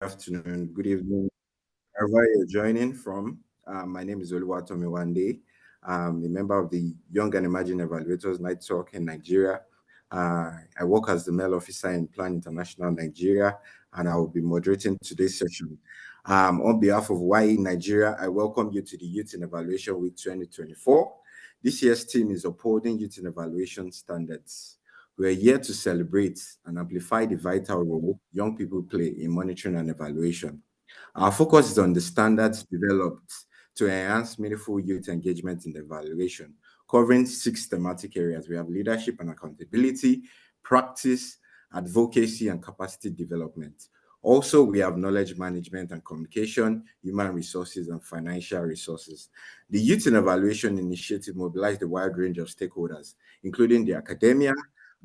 afternoon, good evening, wherever you're joining from. My name is Oluwatomi Wande. I'm a member of the Young and Emerging Evaluators Network in Nigeria. I work as the male officer in Plan International Nigeria, and I will be moderating today's session. On behalf of YE Nigeria, I welcome you to the Youth in Evaluation Week 2024. This year's theme is Upholding Youth in Evaluation Standards. We're here to celebrate and amplify the vital role young people play in monitoring and evaluation. Our focus is on the standards developed to enhance meaningful youth engagement in the evaluation, covering 6 thematic areas. We have leadership and accountability, practice, advocacy, and capacity development. Also, we have knowledge management and communication, human resources, and financial resources. The Youth in Evaluation Initiative mobilized a wide range of stakeholders, including the academia,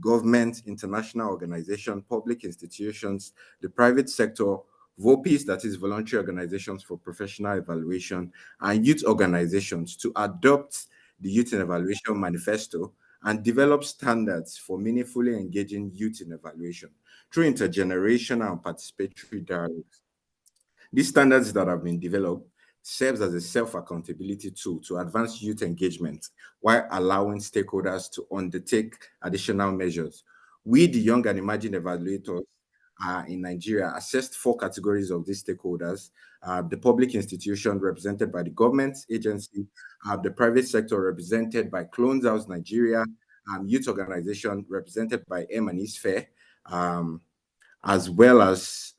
government, international organizations, public institutions, the private sector, VOPs, that is voluntary organizations for professional evaluation, and youth organizations to adopt the Youth in Evaluation Manifesto and develop standards for meaningfully engaging youth in evaluation through intergenerational and participatory dialogues. These standards that have been developed serves as a self-accountability tool to advance youth engagement while allowing stakeholders to undertake additional measures. We, the Young and Emerging Evaluators in Nigeria, assessed 4 categories of these stakeholders: the public institution represented by the government agency, the private sector represented by Clones House Nigeria, youth organization represented by M&E's Fair, as well as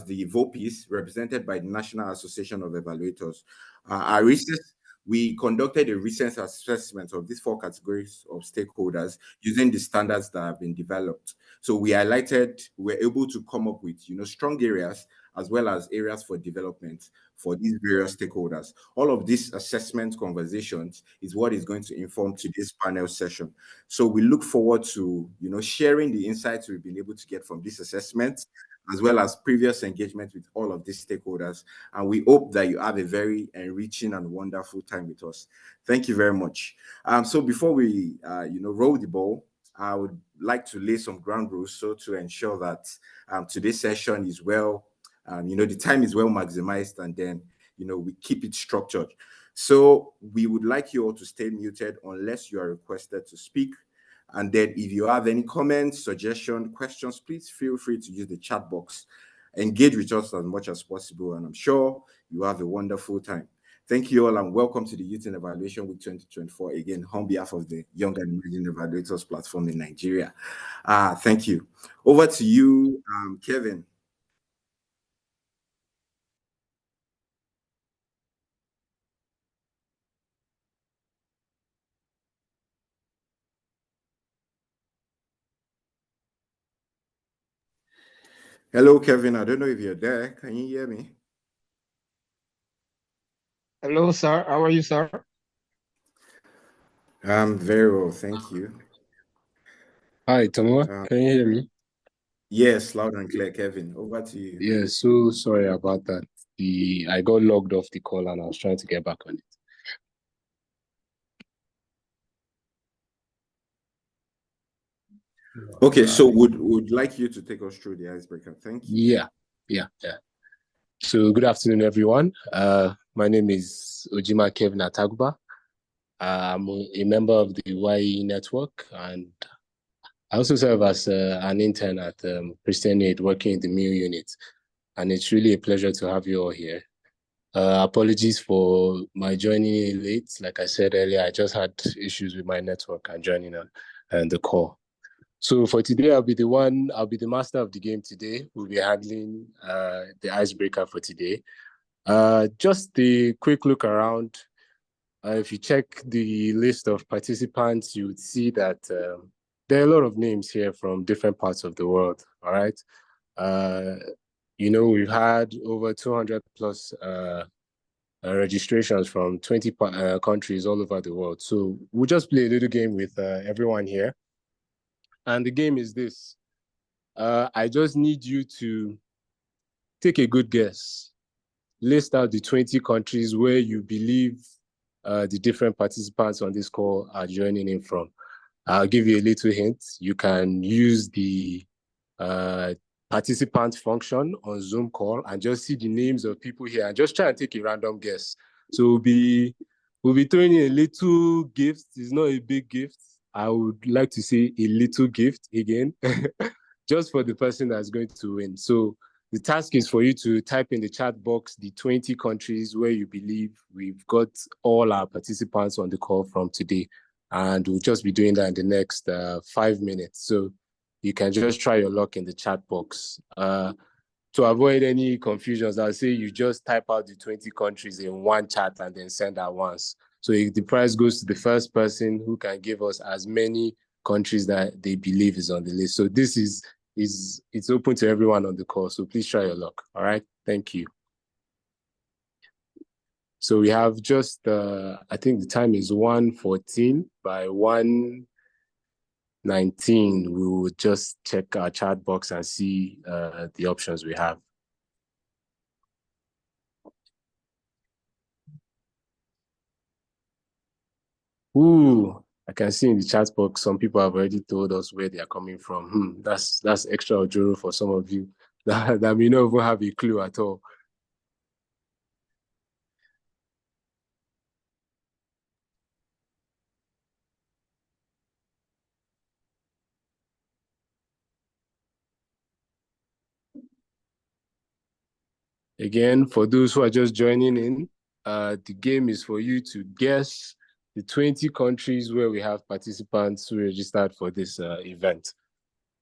the VOPs represented by the National Association of Evaluators. We conducted a recent assessment of these 4 categories of stakeholders using the standards that have been developed. So we were able to come up with, strong areas as well as areas for development for these various stakeholders. All of these assessment conversations is what is going to inform today's panel session. So we look forward to, sharing the insights we've been able to get from this assessment, as well as previous engagement with all of these stakeholders. And we hope that you have a very enriching and wonderful time with us. Thank you very much. So before we, roll the ball, I would like to lay some ground rules so to ensure that today's session is the time is well maximized, and then, we keep it structured. So we would like you all to stay muted unless you are requested to speak. And then if you have any comments, suggestions, questions, please feel free to use the chat box. Engage with us as much as possible, and I'm sure you have a wonderful time. Thank you all, and welcome to the Youth in Evaluation Week 2024, again, on behalf of the Young and Emerging Evaluators platform in Nigeria. Thank you. Over to you, Kevin. Hello, Kevin. I don't know if you're there. Can you hear me? Hello, sir. How are you, sir? I'm very well, thank you. Hi, Tomoa. Can you hear me? Yes, loud and clear, Kevin. Over to you. Yeah, so sorry about that. I got logged off the call and I was trying to get back on it. Okay, so would like you to take us through the icebreaker. Thank you. Yeah. So good afternoon, everyone. My name is Ojima Kevin Ataguba. I'm a member of the YE network, and I also serve as an intern at Christian Aid, working in the MIL unit. And it's really a pleasure to have you all here. Apologies for my joining in late. Like I said earlier, I just had issues with my network and joining the call. So for today, I'll be the master of the game today. We'll be handling the icebreaker for today. Just a quick look around. If you check the list of participants, you would see that there are a lot of names here from different parts of the world, all right? We've had over 200 plus registrations from 20 countries all over the world. So we'll just play a little game with everyone here. And the game is this. I just need you to take a good guess. List out the 20 countries where you believe the different participants on this call are joining in from. I'll give you a little hint. You can use the participant function on Zoom call and just see the names of people here and just try and take a random guess. So we'll be throwing in a little gift. It's not a big gift. I would like to say a little gift again, just for the person that's going to win. So the task is for you to type in the chat box the 20 countries where you believe we've got all our participants on the call from today. And we'll just be doing that in the next 5 minutes. So you can just try your luck in the chat box. To avoid any confusions, I'll say you just type out the 20 countries in one chat and then send at once. So if the prize goes to the first person who can give us as many countries that they believe is on the list. So this is it's open to everyone on the call. So please try your luck. All right. Thank you. So we have just, I think the time is 1:14. By 1:19, we will just check our chat box and see the options we have. Ooh, I can see in the chat box, some people have already told us where they are coming from. That's extra ojoro for some of you that may not even have a clue at all. Again, for those who are just joining in, the game is for you to guess the 20 countries where we have participants who registered for this event.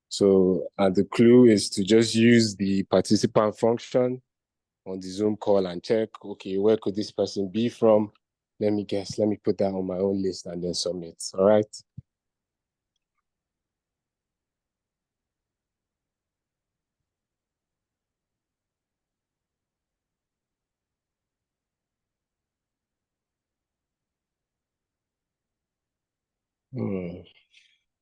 So, and the clue is to just use the participant function on the Zoom call and check, okay, where could this person be from? Let me guess, let me put that on my own list and then submit, all right?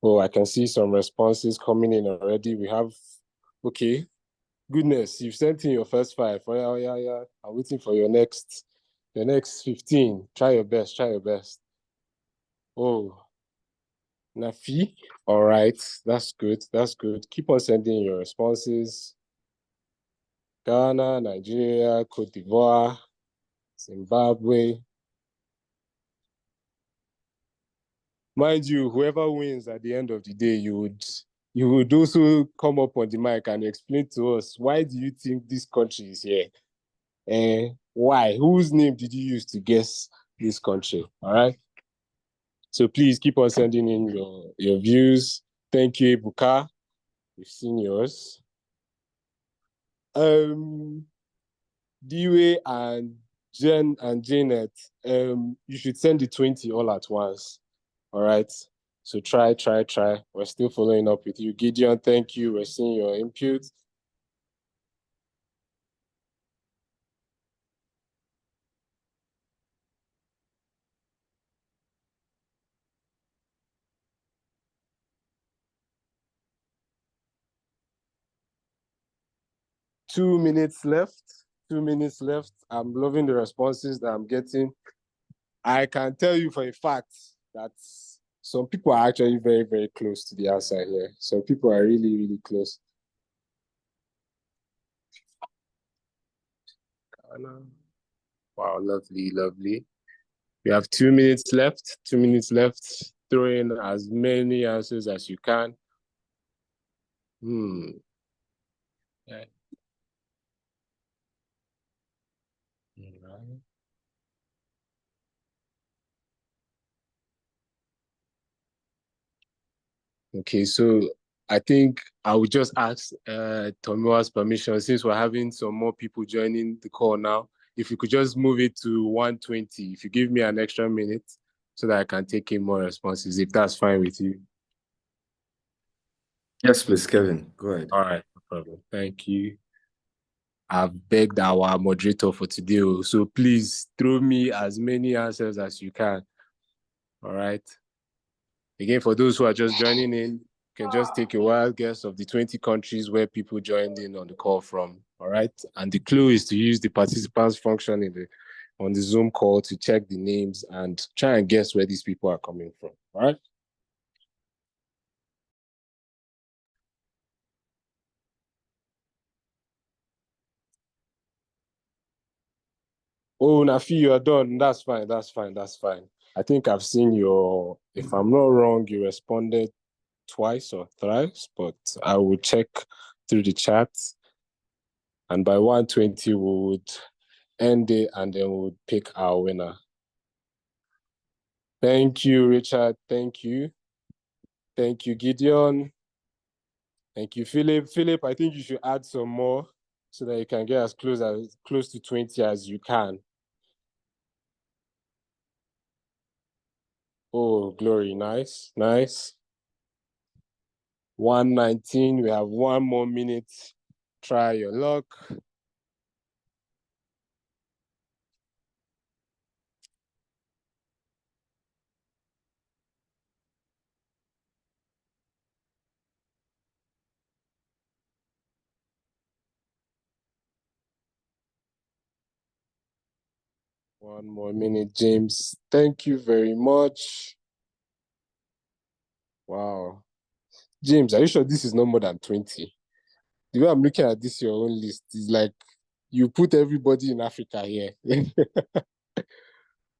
Oh, I can see some responses coming in already. We have, okay, goodness, you've sent in your first 5. Oh, yeah. I'm waiting for your next 15. Try your best, try your best. Oh, Nafi, all right, that's good. Keep on sending your responses. Ghana, Nigeria, Cote d'Ivoire, Zimbabwe. Mind you, whoever wins at the end of the day, you would also come up on the mic and explain to us, why do you think this country is here? Why? Whose name did you use to guess this country? All right. So please keep on sending in your views. Thank you, Ebuka. We've seen yours. Dewey and Jen and Janet, you should send the 20 all at once. All right. So try. We're still following up with you. Gideon, thank you. We're seeing your input. Two minutes left. I'm loving the responses that I'm getting. I can tell you for a fact that some people are actually very, very close to the answer here. Some people are really, really close. Wow, lovely. We have 2 minutes left. Throw in as many answers as you can. Okay. Okay, so I think I would just ask Tomiwa's permission, since we're having some more people joining the call now, if you could just move it to 1:20, if you give me an extra minute so that I can take in more responses, if that's fine with you. Yes, please, Kevin, go ahead. All right, no problem. Thank you. I've begged our moderator for today, so please throw me as many answers as you can. All right. Again, for those who are just joining in, you can just take a wild guess of the 20 countries where people joined in on the call from. All right. And the clue is to use the participants function on the Zoom call to check the names and try and guess where these people are coming from. All right. Oh, Nafi, you are done. That's fine. That's fine. That's fine. I think I've seen your, if I'm not wrong, you responded twice or thrice, but I will check through the chat. And by 1:20, we would end it and then we would pick our winner. Thank you, Richard. Thank you. Thank you, Gideon. Thank you, Philip. Philip, I think you should add some more so that you can get as close to 20 as you can. Oh, Glory, nice, nice. 1:19, we have 1 more minute. Try your luck. One more minute, James. Thank you very much. Wow. James, are you sure this is no more than 20? The way I'm looking at this, your own list, is like you put everybody in Africa here.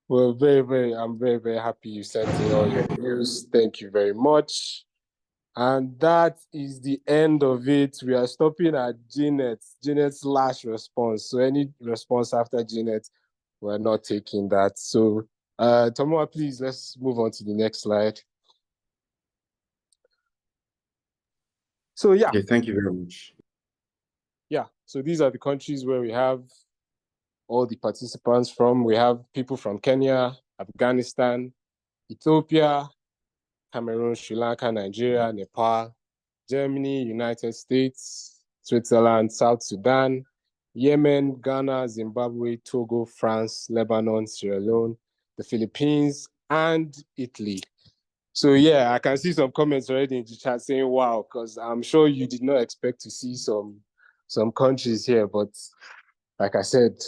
Well, I'm very, very happy you sent in all your views. Thank you very much. And that is the end of it. We are stopping at Jeanette's last response. So any response after Jeanette, we're not taking that. So Tomoa, please, let's move on to the next slide. So yeah. Okay, thank you very much. Yeah, so these are the countries where we have all the participants from. We have people from Kenya, Afghanistan, Ethiopia, Cameroon, Sri Lanka, Nigeria, Nepal, Germany, United States, Switzerland, South Sudan, Yemen, Ghana, Zimbabwe, Togo, France, Lebanon, Sierra Leone, the Philippines, and Italy. So yeah, I can see some comments already in the chat saying, wow, because I'm sure you did not expect to see some countries here, but like I said,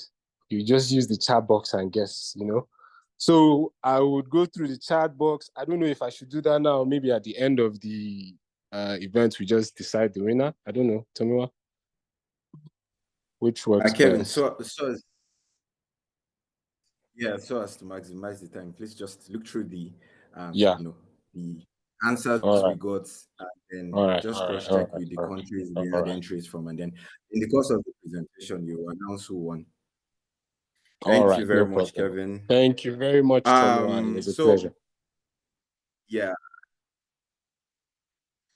you just use the chat box and guess, you know. So I would go through the chat box. I don't know if I should do that now, maybe at the end of the event, we just decide the winner. I don't know. Tell me what. Which works Kevin, best? so as to maximize the time, please just look through the the answers we got, and then just cross-check with the countries we had entries from, and then in the course of the presentation, you will announce who won. Thank you very much, Kevin. Thank you very much, Tomoa. It was a pleasure.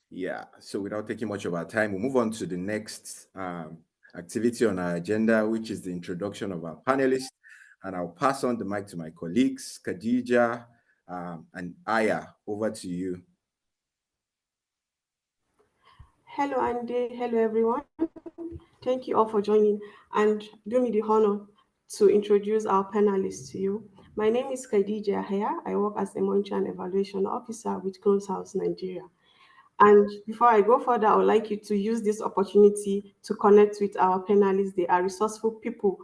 Yeah. So without taking much of our time, we'll move on to the next activity on our agenda, which is the introduction of our panelists. And I'll pass on the mic to my colleagues, Khadija and Aya. Over to you. Hello, Andy. Hello, everyone. Thank you all for joining, and do me the honor to introduce our panelists to you. My name is Khadija Haya. I work as a Monitoring and Evaluation Officer with Close House Nigeria. And before I go further, I would like you to use this opportunity to connect with our panelists. They are resourceful people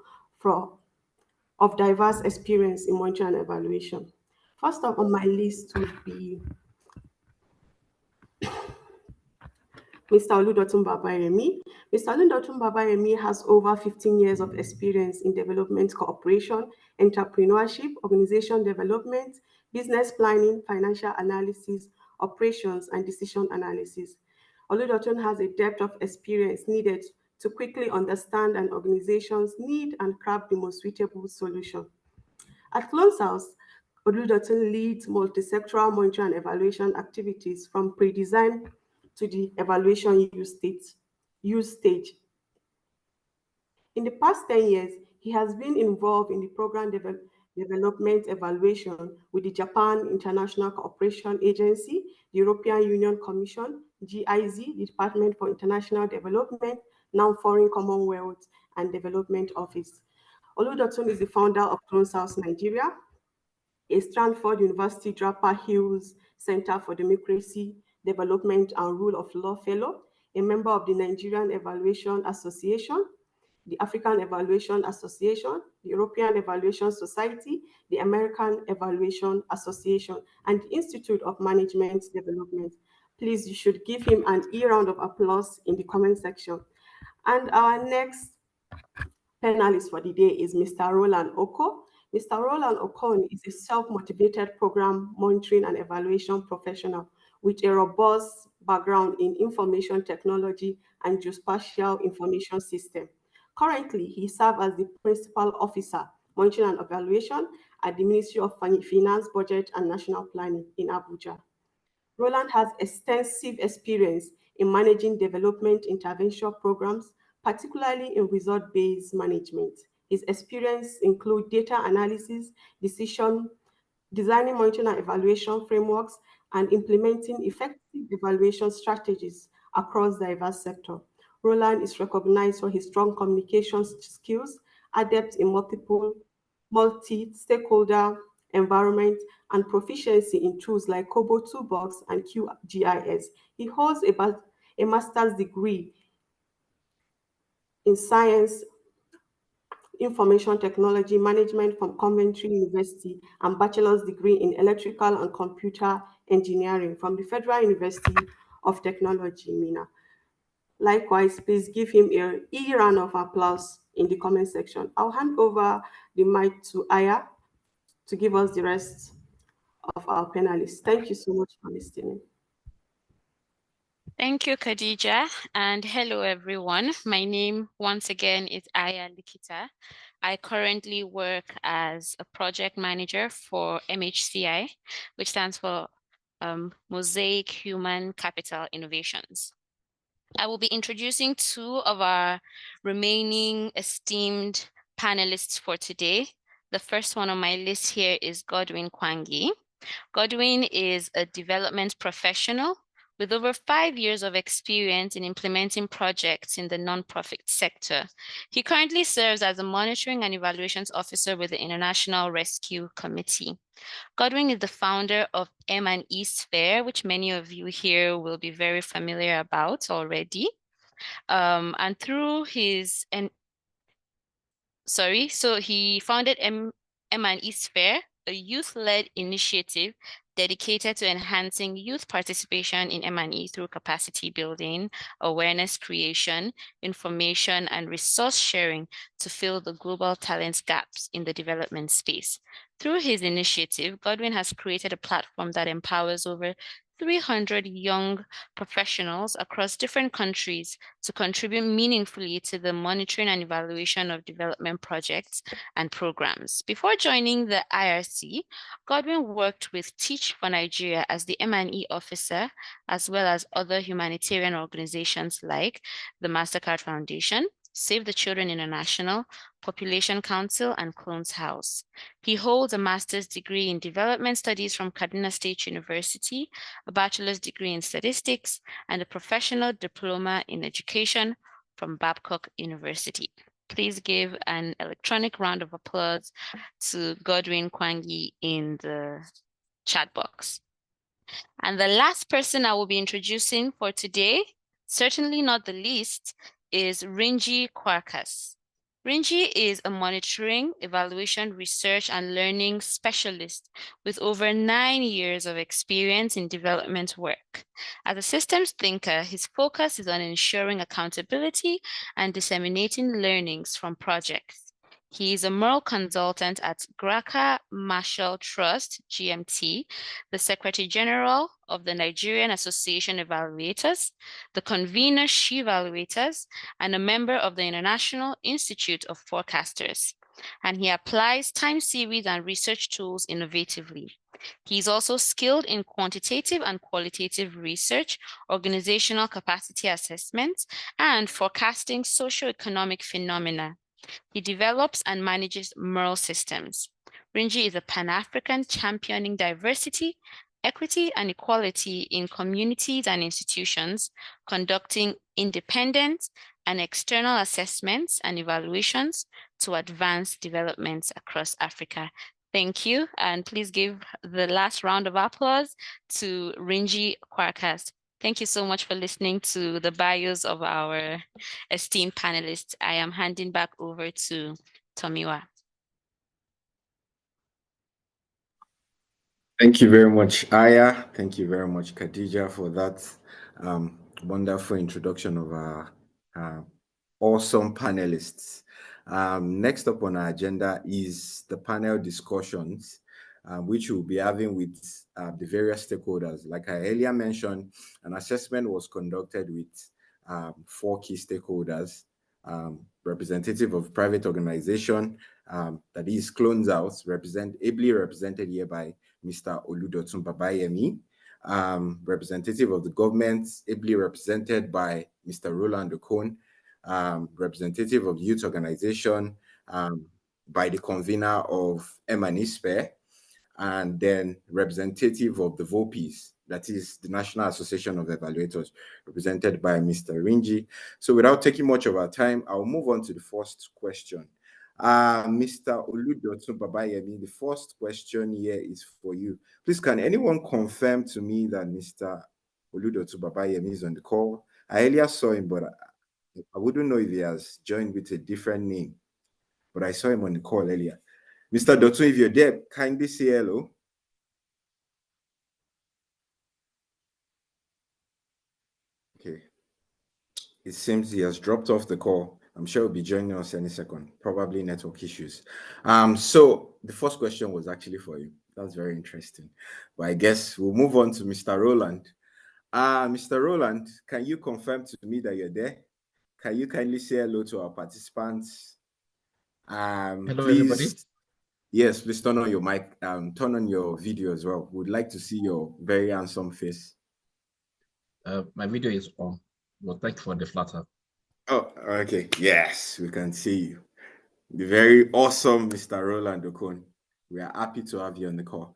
of diverse experience in monitoring and evaluation. First up on my list would be Mr. Oludotun Babayemi. Mr. Oludotun Babayemi has over 15 years of experience in development cooperation, entrepreneurship, organization development, business planning, financial analysis, operations, and decision analysis. Oludotun has a depth of experience needed to quickly understand an organization's need and craft the most suitable solution. At Close House, Oludotun leads multi-sectoral monitoring and evaluation activities from pre-design to the evaluation use stage. In the past 10 years, he has been involved in the program development evaluation with the Japan International Cooperation Agency, the European Union Commission, GIZ, the Department for International Development, now Foreign Commonwealth and Development Office. Oludotun is the founder of Close House Nigeria, a Stanford University Draper Hills Center for Democracy, Development and Rule of Law Fellow, a member of the Nigerian Evaluation Association, the African Evaluation Association, the European Evaluation Society, the American Evaluation Association, and the Institute of Management Development. Please, you should give him an round of applause in the comment section. And our next panelist for the day is Mr. Roland Oko. Mr. Roland Okon is a self-motivated program monitoring and evaluation professional with a robust background in information technology and geospatial information system. Currently, he serves as the principal officer, monitoring and evaluation at the Ministry of Finance, Budget and National Planning in Abuja. Roland has extensive experience in managing development intervention programs, particularly in result-based management. His experience include data analysis, designing monitoring and evaluation frameworks, and implementing effective evaluation strategies across diverse sectors. Roland is recognized for his strong communication skills, adept in multi-stakeholder environment, and proficiency in tools like Kobo Toolbox and QGIS. He holds a master's degree in science information technology management from Coventry University and bachelor's degree in electrical and computer engineering from the Federal University of Technology, Mina. Likewise, please give him a round of applause in the comment section. I'll hand over the mic to Aya to give us the rest of our panelists. Thank you so much for listening. Thank you, Khadija, and hello, everyone. My name, once again, is Aya Likita. I currently work as a project manager for MHCI, which stands for Mosaic Human Capital Innovations. I will be introducing two of our remaining esteemed panelists for today. The first one on my list here is Godwin Kwangi. Godwin is a development professional with over 5 years of experience in implementing projects in the nonprofit sector. He currently serves as a monitoring and evaluations officer with the International Rescue Committee. Godwin is the founder of M&E Sphere, which many of you here will be very familiar about already. And through his, he founded M&E Sphere, a youth-led initiative dedicated to enhancing youth participation in M&E through capacity building, awareness creation, information, and resource sharing to fill the global talent gaps in the development space. Through his initiative, Godwin has created a platform that empowers over 300 young professionals across different countries to contribute meaningfully to the monitoring and evaluation of development projects and programs. Before joining the IRC, Godwin worked with Teach for Nigeria as the M&E officer, as well as other humanitarian organizations like the MasterCard Foundation, Save the Children International, Population Council, and Clones House. He holds a master's degree in development studies from Kaduna State University, a bachelor's degree in statistics, and a professional diploma in education from Babcock University. Please give an electronic round of applause to Godwin Kwangi in the chat box. And the last person I will be introducing for today, certainly not the least, is Rinji Kwarkas. Rinji is a monitoring, evaluation, research, and learning specialist with over 9 years of experience in development work. As a systems thinker, his focus is on ensuring accountability and disseminating learnings from projects. He is a moral consultant at Graka Marshall Trust, GMT, the Secretary General of the Nigerian Association of Evaluators, the convener She Evaluators, and a member of the International Institute of Forecasters. And he applies time series and research tools innovatively. He is also skilled in quantitative and qualitative research, organizational capacity assessment, and forecasting socioeconomic phenomena. He develops and manages MERL systems. Rinji is a Pan-African championing diversity, equity, and equality in communities and institutions, conducting independent and external assessments and evaluations to advance developments across Africa. Thank you, and please give the last round of applause to Rinji Kwarkas. Thank you so much for listening to the bios of our esteemed panelists. I am handing back over to Tomiwa. Thank you very much, Aya. Thank you very much, Khadija, for that wonderful introduction of our awesome panelists. Next up on our agenda is the panel discussions, which we'll be having with the various stakeholders. Like I earlier mentioned, an assessment was conducted with 4 key stakeholders, representative of private organization, that is Clones House, ably represented here by Mr. Oludotun Babayemi, representative of the government, ably represented by Mr. Roland Okon, representative of youth organization, by the convener of Emanispe, and then representative of the VOPs, that is the National Association of Evaluators, represented by Mr. Rinji. So without taking much of our time, I'll move on to the first question. Mr. Oludotun Babayemi, the first question here is for you. Please, can anyone confirm to me that Mr. Oludotun Babayemi is on the call? I earlier saw him, but I wouldn't know if he has joined with a different name, but I saw him on the call earlier. Mr. Dotun, if you're there, kindly say hello. Okay. It seems he has dropped off the call. I'm sure he'll be joining us any second, probably network issues. So the first question was actually for you. That's very interesting. But I guess we'll move on to Mr. Roland. Mr. Roland, can you confirm to me that you're there? Can you kindly say hello to our participants? Hello, please, everybody. Yes, please turn on your mic, turn on your video as well. We'd like to see your very handsome face. My video is on. Well, thank you for the flatter. Oh, okay. Yes, we can see you. The very awesome Mr. Roland Okon. We are happy to have you on the call.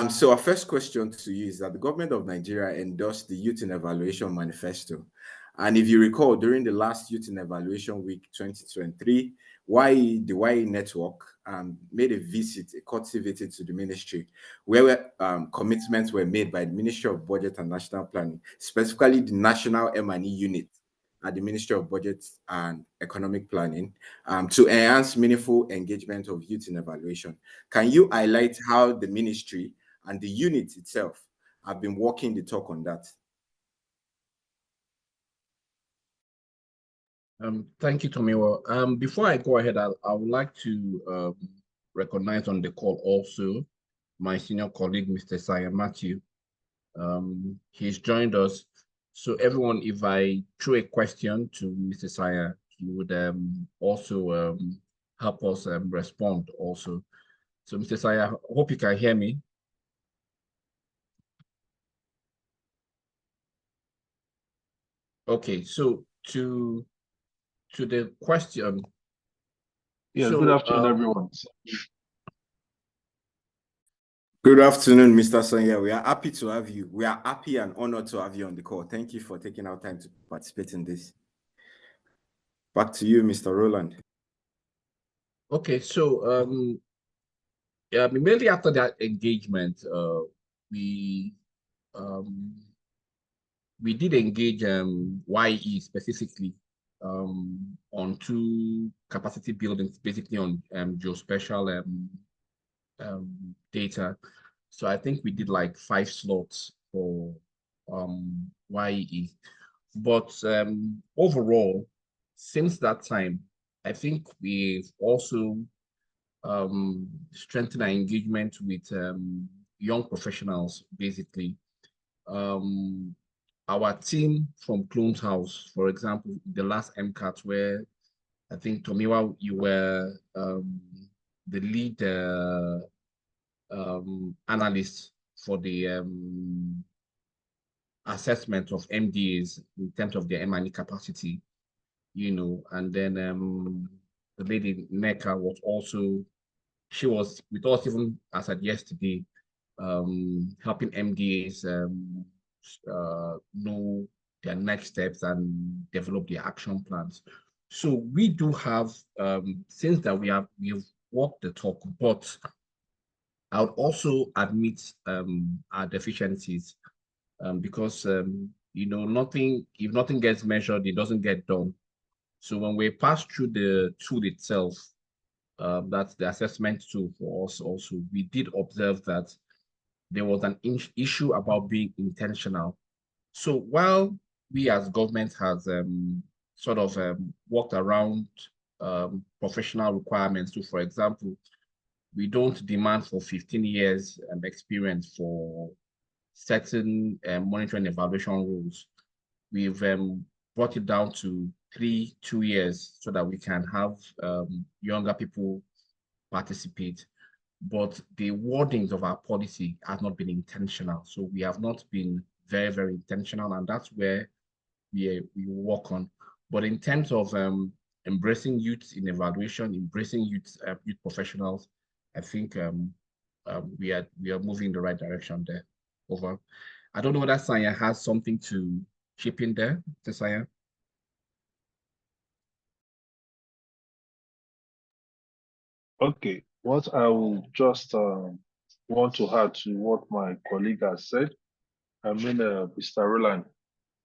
So our first question to you is that the government of Nigeria endorsed the Youth in Evaluation Manifesto. And if you recall, during the last Youth in Evaluation Week 2023, the YE Network made a visit, a courtesy visit to the ministry, where commitments were made by the Ministry of Budget and National Planning, specifically the National M&E Unit at the Ministry of Budget and Economic Planning, to enhance meaningful engagement of youth in evaluation. Can you highlight how the ministry and the unit itself have been walking the talk on that? Thank you, Tomiwa. Before I go ahead, I would like to recognize on the call also my senior colleague, Mr. Saya Matthew. He's joined us. So everyone, if I throw a question to Mr. Saya, he would also help us respond also. So Mr. Saya, I hope you can hear me. Okay, so to the question. Yes, good afternoon, everyone. Good afternoon, Mr. Sonia. We are happy to have you. We are happy and honored to have you on the call. Thank you for taking our time to participate in this. Back to you, Mr. Roland. Okay, so yeah, immediately after that engagement, we did engage YE specifically on 2 capacity buildings, basically on geospatial data. So I think we did like 5 slots for YE. But overall, since that time, I think we've also strengthened our engagement with young professionals, basically. Our team from Clones House, for example, the last MCAT, where I think Tomiwa, you were the lead analyst for the assessment of MDAs in terms of their M&E capacity, you know, and then the lady Neka was also, she was with us even as at yesterday, helping MDAs know their next steps and develop their action plans. So we do have, since that we've walked the talk, but I would also admit our deficiencies because you know, if nothing gets measured, it doesn't get done. So when we pass through the tool itself, that's the assessment tool for us also, we did observe that there was an issue about being intentional. So while we as government has sort of walked around professional requirements. So, for example, we don't demand for 15 years experience for certain monitoring evaluation rules. We've brought it down to 2 years so that we can have younger people participate. But the wordings of our policy have not been intentional. So we have not been very, very intentional, and that's where we work on. But in terms of embracing youth in evaluation, embracing youth professionals, I think we are moving in the right direction there. Over. I don't know whether Sanya has something to chip in there, Sanya. Okay, what I will just want to add to what my colleague has said, Mr. Roland.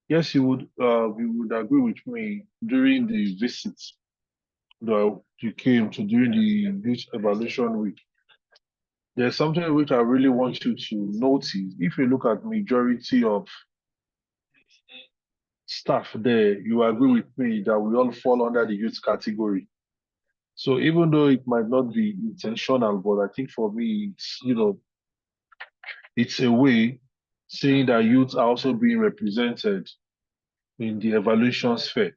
Yes, you would agree with me during the visits that you came to during the youth evaluation week. There's something which I really want you to notice. If you look at majority of staff there, you agree with me that we all fall under the youth category. So even though it might not be intentional, but I think for me, it's a way saying that youth are also being represented in the evaluation sphere.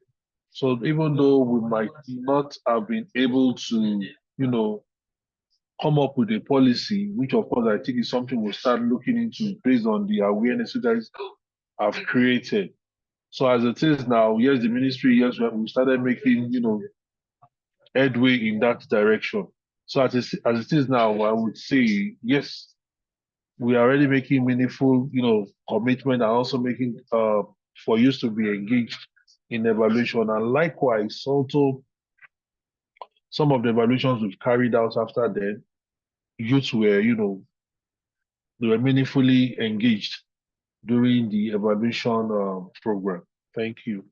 So even though we might not have been able to, come up with a policy, which of course I think is something we'll start looking into based on the awareness you guys have created. So as it is now, yes, the ministry, yes, we started making, headway in that direction. So as it is now, I would say, yes, we are already making meaningful, commitment and also making for youth to be engaged in evaluation. And likewise, also some of the evaluations we've carried out after then, youth were, they were meaningfully engaged during the evaluation program. Thank you.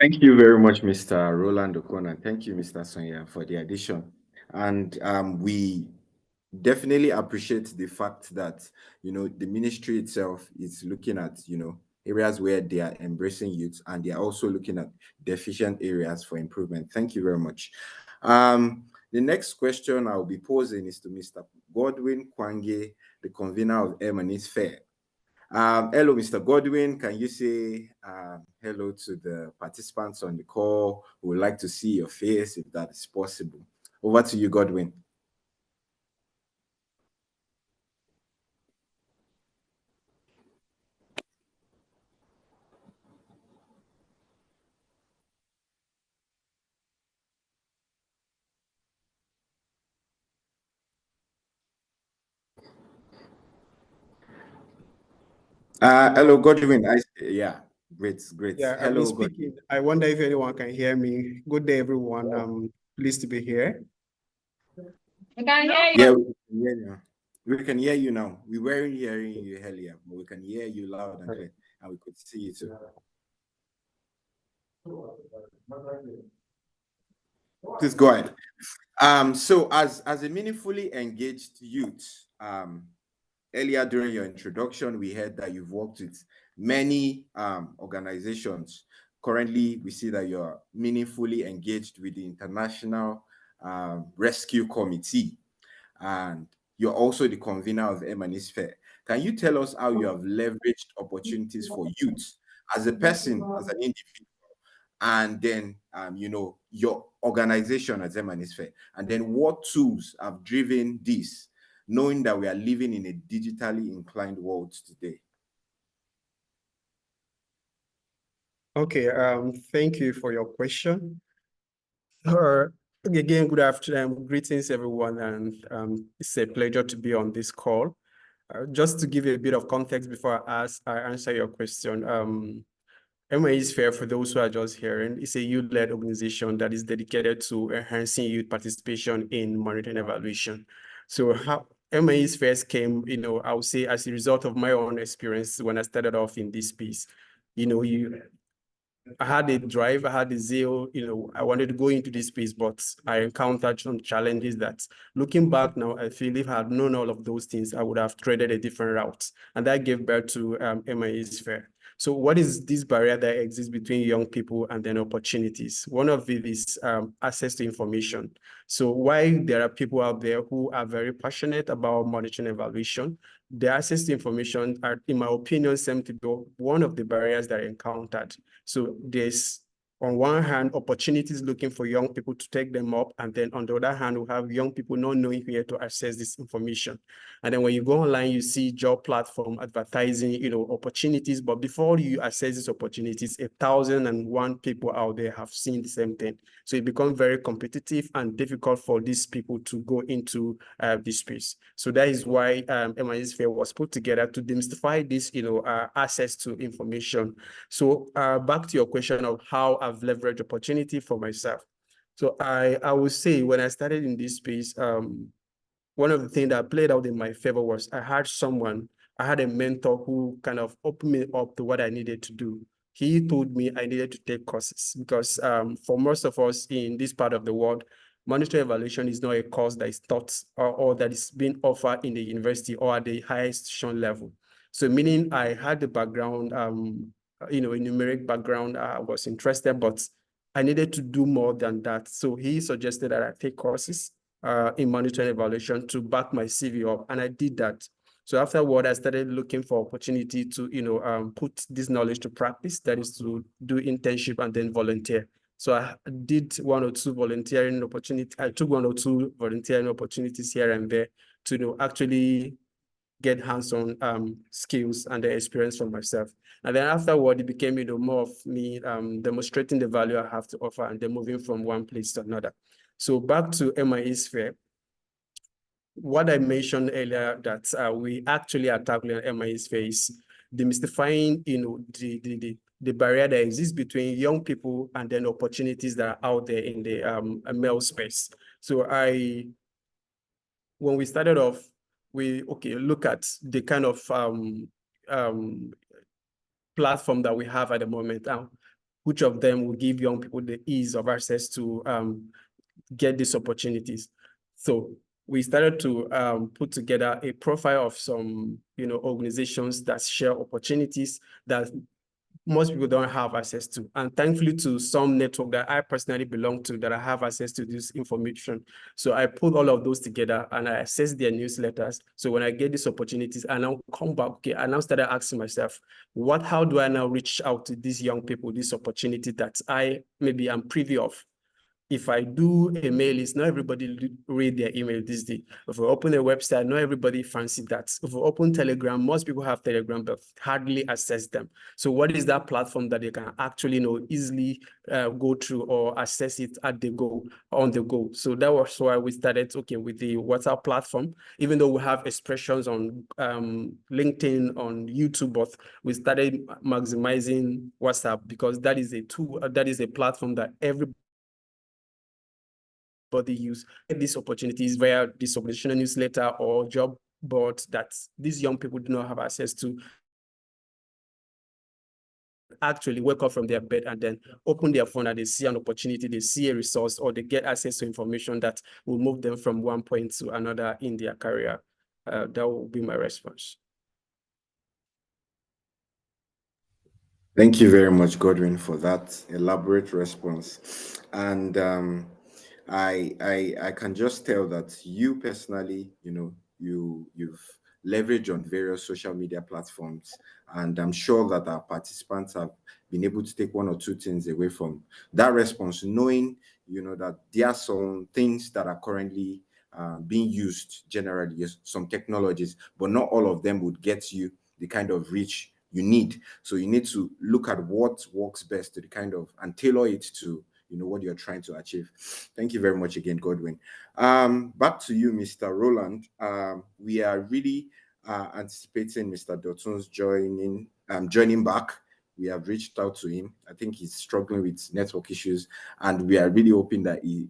Thank you very much, Mr. Roland O'Connor. Thank you, Mr. Sonia, for the addition. And we definitely appreciate the fact that, the ministry itself is looking at, areas where they are embracing youth, and they are also looking at deficient areas for improvement. Thank you very much. The next question I'll be posing is to Mr. Godwin Kwange, the convener of M&E's Fair. Hello, Mr. Godwin. Can you say hello to the participants on the call? We would like to see your face if that is possible. Over to you, Godwin. Hello, Godwin. Yeah, great. Yeah, Hello, speaking. Godwin. I wonder if anyone can hear me. Good day, everyone. I'm pleased to be here. We can hear you. Yeah, we can hear you. We can hear you now. We weren't hearing you earlier, but we can hear you loud and clear, and we could see you too. Please go ahead. So as a meaningfully engaged youth, earlier during your introduction, we heard that you've worked with many organizations. Currently, we see that you're meaningfully engaged with the International Rescue Committee, and you're also the convener of M&E's Fair. Can you tell us how you have leveraged opportunities for youth as a person, as an individual, and then your organization as M&E's Fair, and then what tools have driven this, knowing that we are living in a digitally inclined world today? Okay, thank you for your question. Again, good afternoon, greetings everyone, and it's a pleasure to be on this call. Just to give you a bit of context before I answer your question, M&E's Fair, for those who are just hearing, is a youth-led organization that is dedicated to enhancing youth participation in monitoring evaluation. So how M&E's Fair came, I would say, as a result of my own experience when I started off in this space. I had a drive, I had a zeal, I wanted to go into this space, but I encountered some challenges that, looking back now, I feel if I had known all of those things, I would have treaded a different route. And that gave birth to M&E's Fair. So what is this barrier that exists between young people and then opportunities? One of it is access to information. So while there are people out there who are very passionate about monitoring evaluation, the access to information are, in my opinion, seem to be one of the barriers that are encountered. So there's, on one hand, opportunities looking for young people to take them up. And then on the other hand, we have young people not knowing where to access this information. And then when you go online, you see job platform advertising, opportunities. But before you access these opportunities, 1,001 people out there have seen the same thing. So it becomes very competitive and difficult for these people to go into this space. So that is why MIS Fair was put together to demystify this, access to information. So back to your question of how I've leveraged opportunity for myself. So I would say when I started in this space, one of the things that played out in my favor was I had a mentor who kind of opened me up to what I needed to do. He told me I needed to take courses because for most of us in this part of the world, monetary evaluation is not a course that is taught or that is being offered in the university or at the highest institution level. So meaning I had the background, a numeric background, I was interested, but I needed to do more than that. So he suggested that I take courses in monitoring evaluation to back my CV up, and I did that. So afterward, I started looking for opportunity to, put this knowledge to practice. That is to do internship and then volunteer. So I did one or two volunteering opportunities. I took one or two volunteering opportunities here and there to actually get hands-on skills and the experience for myself. And then afterward, it became more of me demonstrating the value I have to offer and then moving from one place to another. So back to MIS Fair, what I mentioned earlier that we actually are tackling MIS Fair is demystifying, the barrier that exists between young people and then opportunities that are out there in the male space. So when we started off, we look at the kind of platform that we have at the moment. Which of them will give young people the ease of access to get these opportunities? So we started to put together a profile of some organizations that share opportunities that most people don't have access to. And thankfully to some network that I personally belong to that I have access to this information. So I put all of those together and I access their newsletters. So when I get these opportunities, I now come back, I now started asking myself, how do I now reach out to these young people, this opportunity that I maybe am privy of? If I do a mail list, not everybody read their email this day. If we open a website, not everybody fancy that. If we open Telegram, most people have Telegram, but hardly access them. So what is that platform that they can actually easily go through or access it on the go? So that was why we started with the WhatsApp platform. Even though we have expressions on LinkedIn, on YouTube, but we started maximizing WhatsApp because that is a tool, that is a platform that everybody use these opportunities via this organizational newsletter or job boards that these young people do not have access to. Actually wake up from their bed and then open their phone and they see an opportunity, they see a resource, or they get access to information that will move them from one point to another in their career. That will be my response. Thank you very much, Godwin, for that elaborate response. And I can just tell that you personally, you've leveraged on various social media platforms, and I'm sure that our participants have been able to take one or two things away from that response, knowing that there are some things that are currently being used generally, yes, some technologies, but not all of them would get you the kind of reach you need. So you need to look at what works best to the kind of and tailor it to what you're trying to achieve. Thank you very much again, Godwin. Back to you, Mr. Roland. We are really anticipating Mr. Dotun's joining back. We have reached out to him. I think he's struggling with network issues, and we are really hoping that he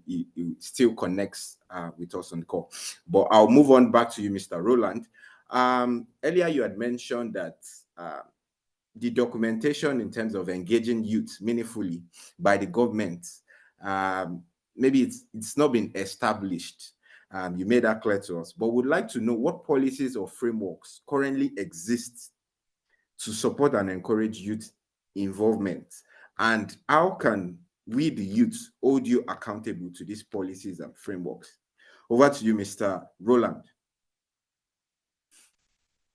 still connects with us on the call. But I'll move on back to you, Mr. Roland. Earlier, you had mentioned that the documentation in terms of engaging youth meaningfully by the government, maybe it's not been established. You made that clear to us, but would like to know what policies or frameworks currently exist to support and encourage youth involvement? And how can we, the youth, hold you accountable to these policies and frameworks? Over to you, Mr. Roland.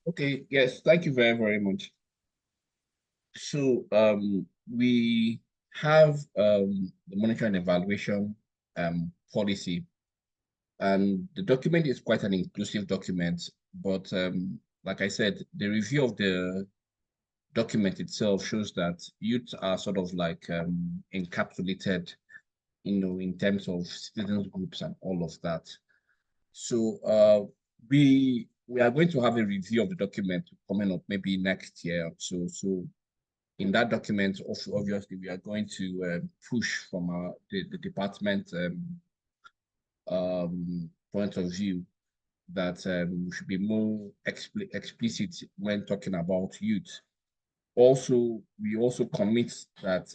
Okay, yes, thank you very, very much. So we have the monitoring and evaluation policy, and the document is quite an inclusive document, but like I said, the review of the document itself shows that youth are sort of like encapsulated, in terms of citizens groups and all of that. So we are going to have a review of the document coming up maybe next year or so. So in that document, also obviously we are going to push from the department point of view that we should be more explicit when talking about youth. Also, we also commit that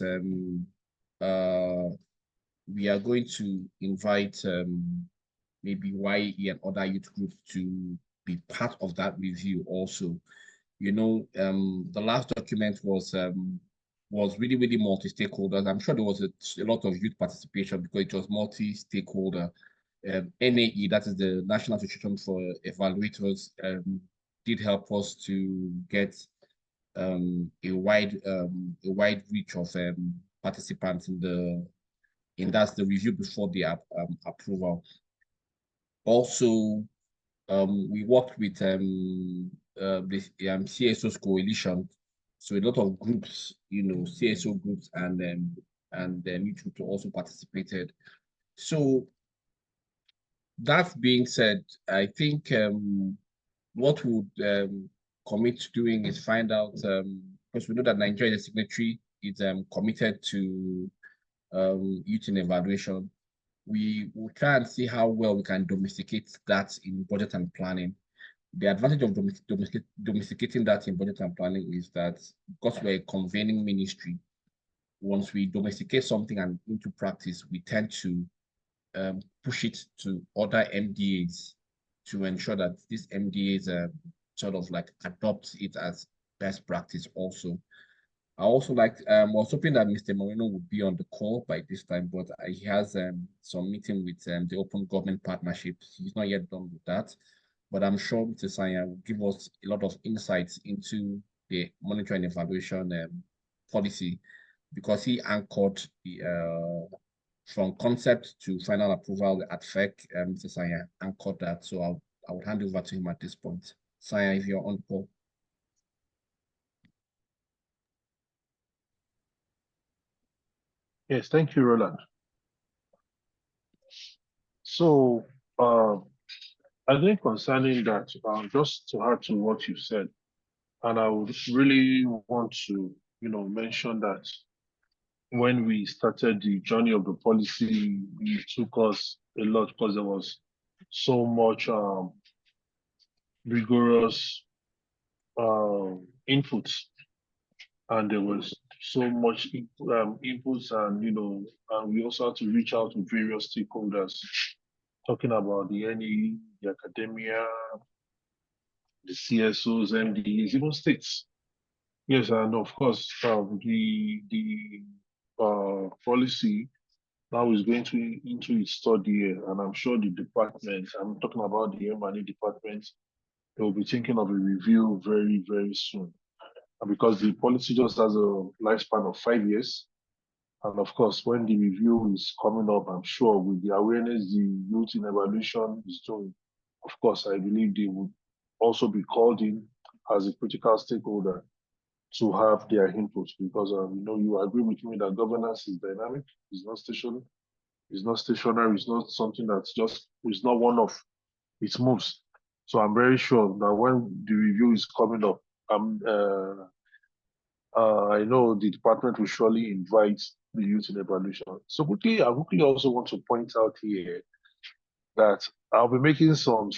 we are going to invite maybe YE and other youth groups to be part of that review also. The last document was really, really multi-stakeholders. I'm sure there was a lot of youth participation because it was multi-stakeholder. NAE, that is the National Association for Evaluators, did help us to get a wide reach of participants in that's the review before the approval. Also, we worked with the CSOs coalition, so a lot of groups, CSO groups and youth to also participated. So that being said, I think what we would commit to doing is find out, because we know that Nigeria is a signatory, is committed to youth in evaluation. We will try and see how well we can domesticate that in budget and planning. The advantage of domesticating that in budget and planning is that because we're a convening ministry, once we domesticate something and into practice, we tend to push it to other MDAs to ensure that these MDAs sort of like adopt it as best practice also. I also was hoping that Mr. Moreno would be on the call by this time, but he has some meeting with the Open Government Partnership. He's not yet done with that, but I'm sure Mr. Sanya will give us a lot of insights into the monitoring and evaluation policy, because he anchored the from concept to final approval at FEC. Mr. Sanya anchored that, so I would hand over to him at this point. Sanya, if you're on call. Yes, thank you, Roland. So I think concerning that, just to add to what you said, and I would really want to, mention that when we started the journey of the policy, it took us a lot because there was so much rigorous inputs, and there was so much inputs, and and we also had to reach out to various stakeholders, talking about the NE, the academia, the CSOs, MDs, even states. Yes, and of course, the policy now is going into its third year, and I'm sure the department, I'm talking about the M&E department, they will be thinking of a review very, very soon. And because the policy just has a lifespan of 5 years, and of course, when the review is coming up, I'm sure with the awareness the youth in evaluation is doing, of course, I believe they would also be called in as a critical stakeholder to have their input, because you agree with me that governance is dynamic, it's not stationary, it's not something that's just, it's not one off, it moves. So I'm very sure that when the review is coming up, I know the department will surely invite the youth in evaluation. So I quickly also want to point out here that I'll be making some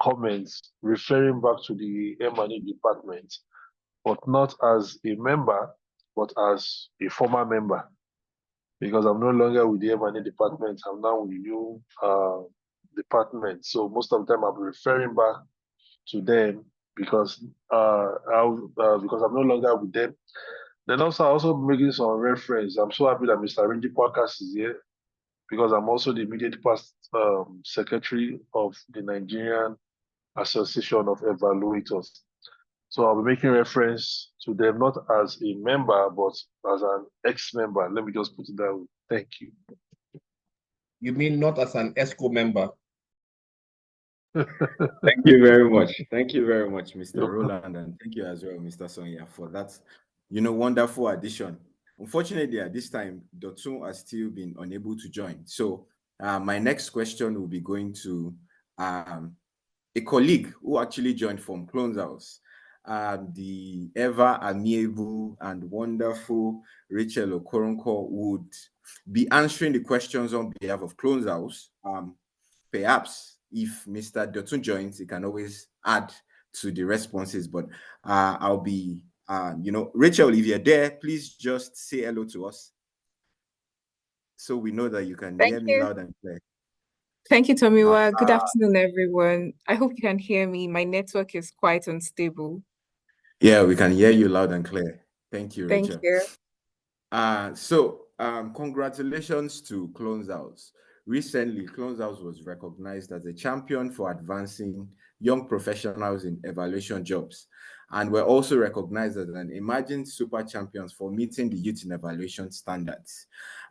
comments referring back to the M&E department, but not as a member, but as a former member, because I'm no longer with the M&E department. I'm now with the new department. So most of the time I'll be referring back to them because because I'm no longer with them. Then also making some reference. I'm so happy that Mr. Renji Podcast is here because I'm also the immediate past secretary of the Nigerian Association of Evaluators. So I'll be making reference to them not as a member, but as an ex-member. Let me just put it that way. Thank you. You mean not as an ESCO member? Thank you very much. Thank you very much, Mr. Roland, and thank you as well, Mr. Sonia, for that, wonderful addition. Unfortunately, at this time, Dotun has still been unable to join. So my next question will be going to a colleague who actually joined from Clones House, the ever amiable and wonderful Rachel Okoronko would be answering the questions on behalf of Clones House. Perhaps if Mr. Dotun joins, he can always add to the responses, but I'll be, Rachel, if you're there, please just say hello to us so we know that you can hear me loud and clear. Thank you, Tomiwa. Good afternoon, everyone. I hope you can hear me. My network is quite unstable. Yeah, we can hear you loud and clear. Thank you, Rachel. Thank you. So congratulations to Clones House. Recently, Clones House was recognized as a champion for advancing young professionals in evaluation jobs. And we're also recognized as an emerging super champions for meeting the youth in evaluation standards.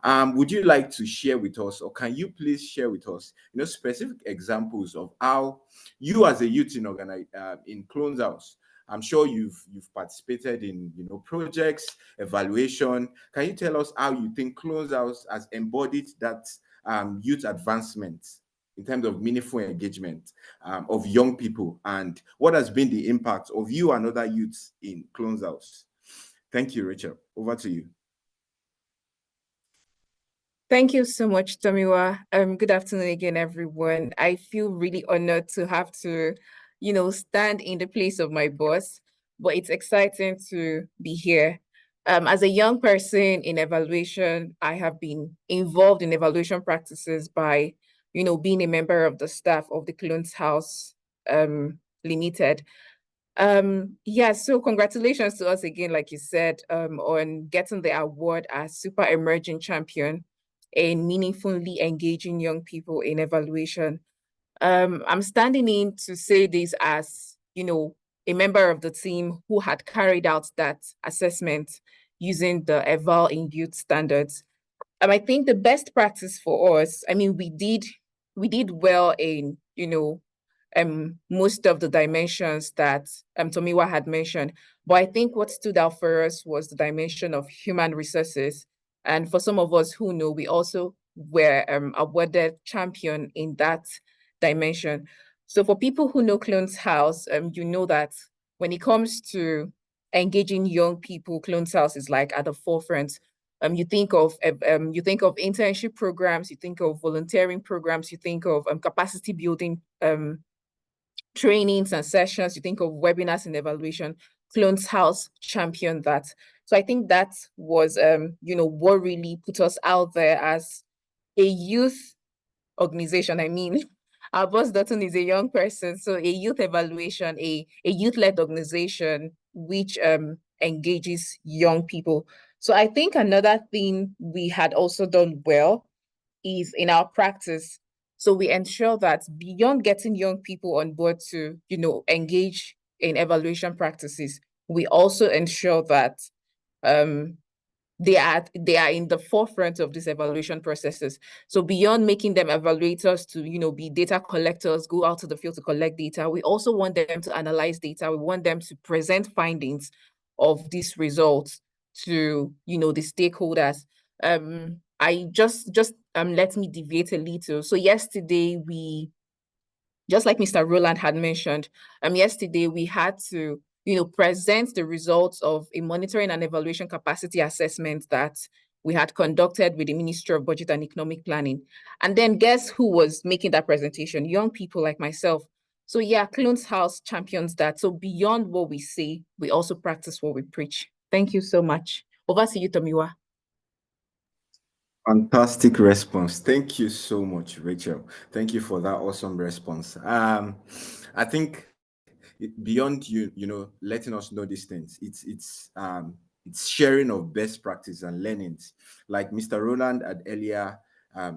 Would you like to share with us, or can you please share with us, specific examples of how you as a youth in Clones House, I'm sure you've participated in projects, evaluation. Can you tell us how you think Clones House has embodied that youth advancement in terms of meaningful engagement of young people, and what has been the impact of you and other youths in Clones House? Thank you, Rachel. Over to you. Thank you so much, Tomiwa. Good afternoon again, everyone. I feel really honored to have to, stand in the place of my boss, but it's exciting to be here. As a young person in evaluation, I have been involved in evaluation practices by, being a member of the staff of the Clones House Limited. So congratulations to us again, like you said, on getting the award as Super Emerging Champion in meaningfully engaging young people in evaluation. I'm standing in to say this as, a member of the team who had carried out that assessment using the Eval in Youth standards. I think the best practice for us, we did well in, most of the dimensions that Tomiwa had mentioned. But I think what stood out for us was the dimension of human resources. And for some of us who know, we also were awarded champion in that dimension. So for people who know Clones House, you know that when it comes to engaging young people, Clones House is like at the forefront. You think of internship programs, you think of volunteering programs, you think of capacity building trainings and sessions, you think of webinars and evaluation. Clones House championed that. So I think that was what really put us out there as a youth organization. Our boss Dutton is a young person, so a youth evaluation, a youth-led organization which engages young people. So I think another thing we had also done well is in our practice. So we ensure that beyond getting young people on board to, engage in evaluation practices, we also ensure that they are in the forefront of these evaluation processes. So beyond making them evaluators to, be data collectors, go out to the field to collect data, we also want them to analyze data. We want them to present findings of these results to, the stakeholders. I just let me deviate a little. So yesterday just like Mr. Roland had mentioned, yesterday we had to, present the results of a monitoring and evaluation capacity assessment that we had conducted with the Ministry of Budget and Economic Planning. And then guess who was making that presentation? Young people like myself. So yeah, Clones House champions that. So beyond what we say, we also practice what we preach. Thank you so much. Over to you, Tomiwa. Fantastic response. Thank you so much, Rachel. Thank you for that awesome response. I think beyond letting us know these things, it's sharing of best practice and learnings. Like Mr. Roland had earlier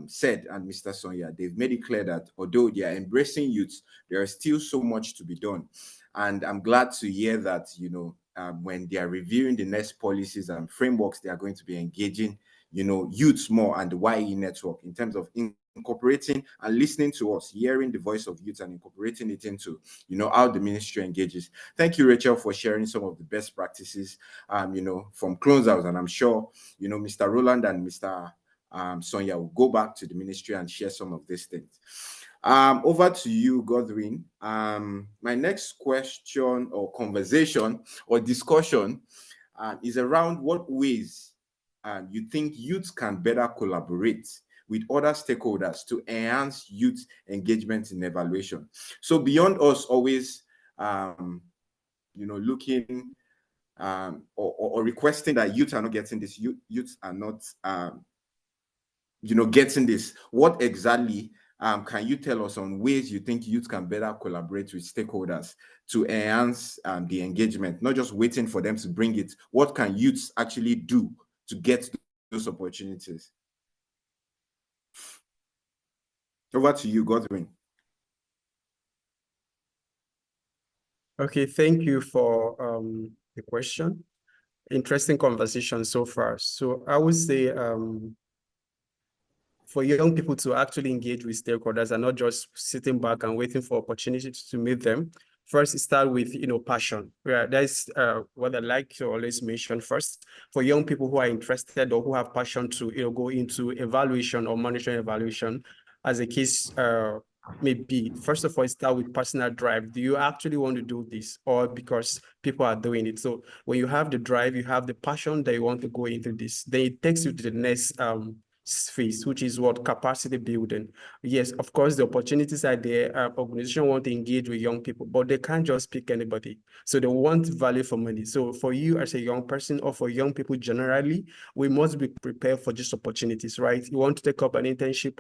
said, and Mr. Sonia, they've made it clear that although they are embracing youth, there is still so much to be done. And I'm glad to hear that, when they are reviewing the next policies and frameworks, they are going to be engaging, youths more and the YE network in terms of incorporating and listening to us, hearing the voice of youth and incorporating it into, how the ministry engages. Thank you, Rachel, for sharing some of the best practices, from Closeout. And I'm sure, Mr. Roland and Mr. Sonia will go back to the ministry and share some of these things. Over to you, Godwin. My next question or conversation or discussion is around what ways you think youth can better collaborate with other stakeholders to enhance youth engagement in evaluation. So beyond us always, looking or requesting that youth are not getting this, youth are not, getting this, what exactly can you tell us on ways you think youth can better collaborate with stakeholders to enhance the engagement, not just waiting for them to bring it? What can youths actually do to get those opportunities? Over to you, Godwin. Okay, thank you for the question. Interesting conversation so far. So I would say for young people to actually engage with stakeholders and not just sitting back and waiting for opportunities to meet them. First, start with, passion. Yeah, that's what I like to always mention first. For young people who are interested or who have passion to, go into evaluation or monitoring evaluation, as a case may be, first of all, start with personal drive. Do you actually want to do this, or because people are doing it? So when you have the drive, you have the passion that you want to go into this, then it takes you to the next phase, which is what capacity building. Yes, of course, the opportunities are there. Organizations want to engage with young people, but they can't just pick anybody. So they want value for money. So for you as a young person, or for young people generally, we must be prepared for just opportunities, right? You want to take up an internship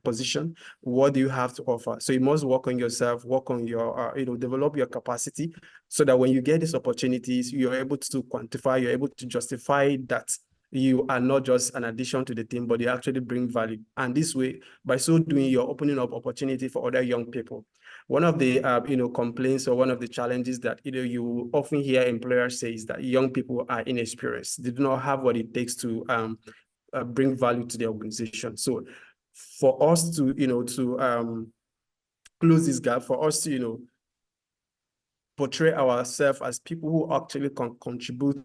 position. What do you have to offer? So you must work on yourself, work on your, develop your capacity, so that when you get these opportunities, you're able to quantify, you're able to justify that you are not just an addition to the team, but you actually bring value. And this way, by so doing, you're opening up opportunity for other young people. One of the complaints or one of the challenges that you often hear employers say is that young people are inexperienced. They do not have what it takes to bring value to the organization. So for us to close this gap, for us to portray ourselves as people who actually can contribute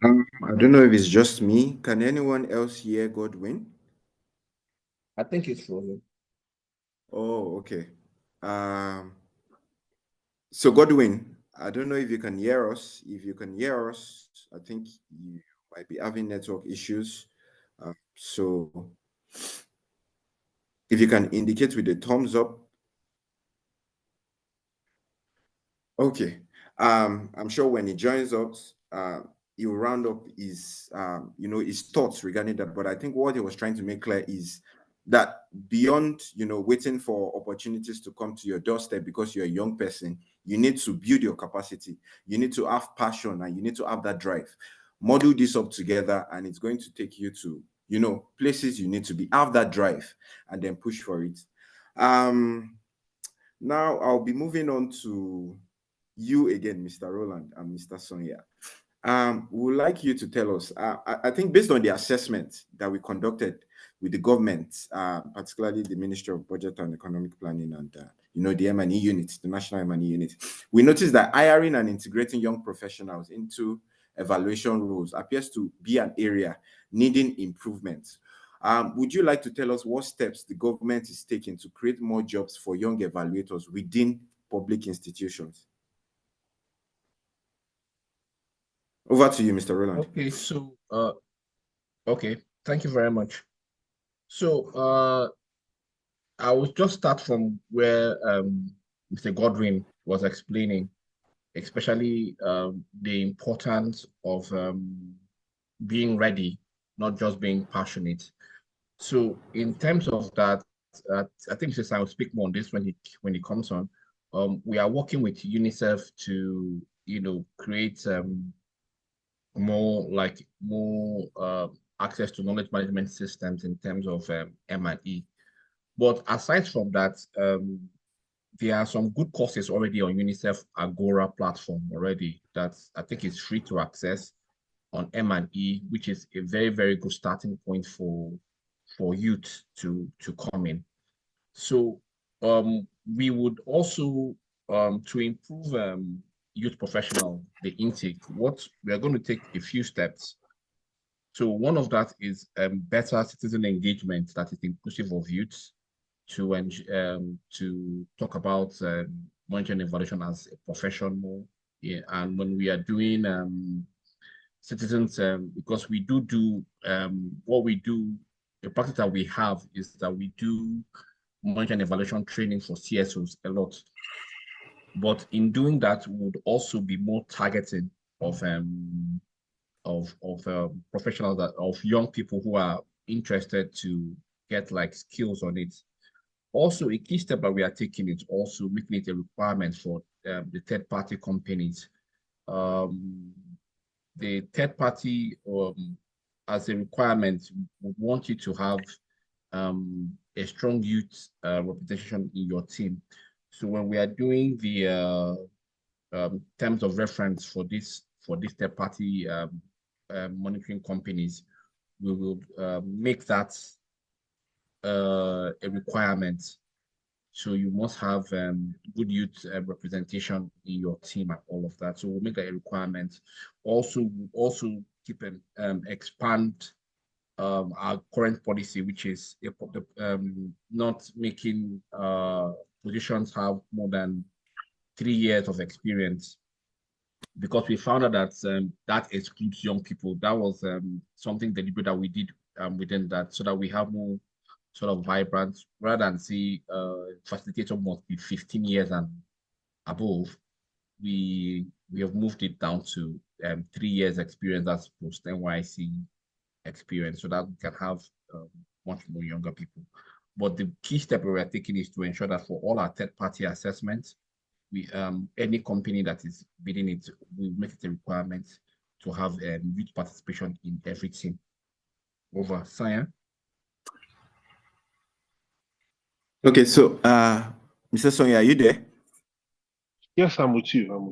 I don't know if it's just me. Can anyone else hear Godwin? I think it's frozen. Oh, okay. So Godwin, I don't know if you can hear us. If you can hear us, I think you might be having network issues. So if you can indicate with a thumbs up. Okay. I'm sure when he joins us, he'll round up his his thoughts regarding that. But I think what he was trying to make clear is that beyond waiting for opportunities to come to your doorstep because you're a young person, you need to build your capacity, you need to have passion, and you need to have that drive. Model this up together, and it's going to take you to places you need to be. Have that drive and then push for it. Now I'll be moving on to you again, Mr. Roland and Mr. Sonia. We would like you to tell us, I think based on the assessment that we conducted with the government, particularly the Ministry of Budget and Economic Planning and, the M&E unit, the National M&E unit, we noticed that hiring and integrating young professionals into evaluation roles appears to be an area needing improvement. Would you like to tell us what steps the government is taking to create more jobs for young evaluators within public institutions? Over to you, Mr. Roland. Okay, so okay, thank you very much. So I will just start from where Mr. Godwin was explaining. especially the importance of being ready, not just being passionate. So in terms of that, I think since I will speak more on this when it comes on. We are working with UNICEF to create more access to knowledge management systems in terms of M&E. But aside from that, there are some good courses already on UNICEF Agora platform already that I think is free to access on M&E, which is a very, very good starting point for youth to come in. So we would also, to improve youth professional, the intake, what we are going to take a few steps. So one of that is better citizen engagement that is inclusive of youth, to talk about monitoring and evaluation as a profession more. Yeah, and when we are doing citizens, because we do what we do, the practice that we have is that we do monitoring and evaluation training for CSOs a lot. But in doing that, we would also be more targeting of professionals, of young people who are interested to get like skills on it. Also, a key step that we are taking is also making it a requirement for the third-party companies. The third-party, as a requirement, would want you to have a strong youth representation in your team. So when we are doing the terms of reference for this third-party monitoring companies, we will make that a requirement. So you must have good youth representation in your team and all of that. So we'll make that a requirement. Also keep and expand our current policy, which is not making positions have more than 3 years of experience, because we found out that that excludes young people. That was something deliberate that we did within that, so that we have more sort of vibrant, rather than say facilitator must be 15 years and above. We have moved it down to 3 years experience as post NYC experience, so that we can have much more younger people. But the key step we are taking is to ensure that for all our third-party assessments, we any company that is bidding it, we make it a requirement to have youth participation in every team. Over, Saya. Okay, so Mr. Sonia, are you there? Yes, I'm with you.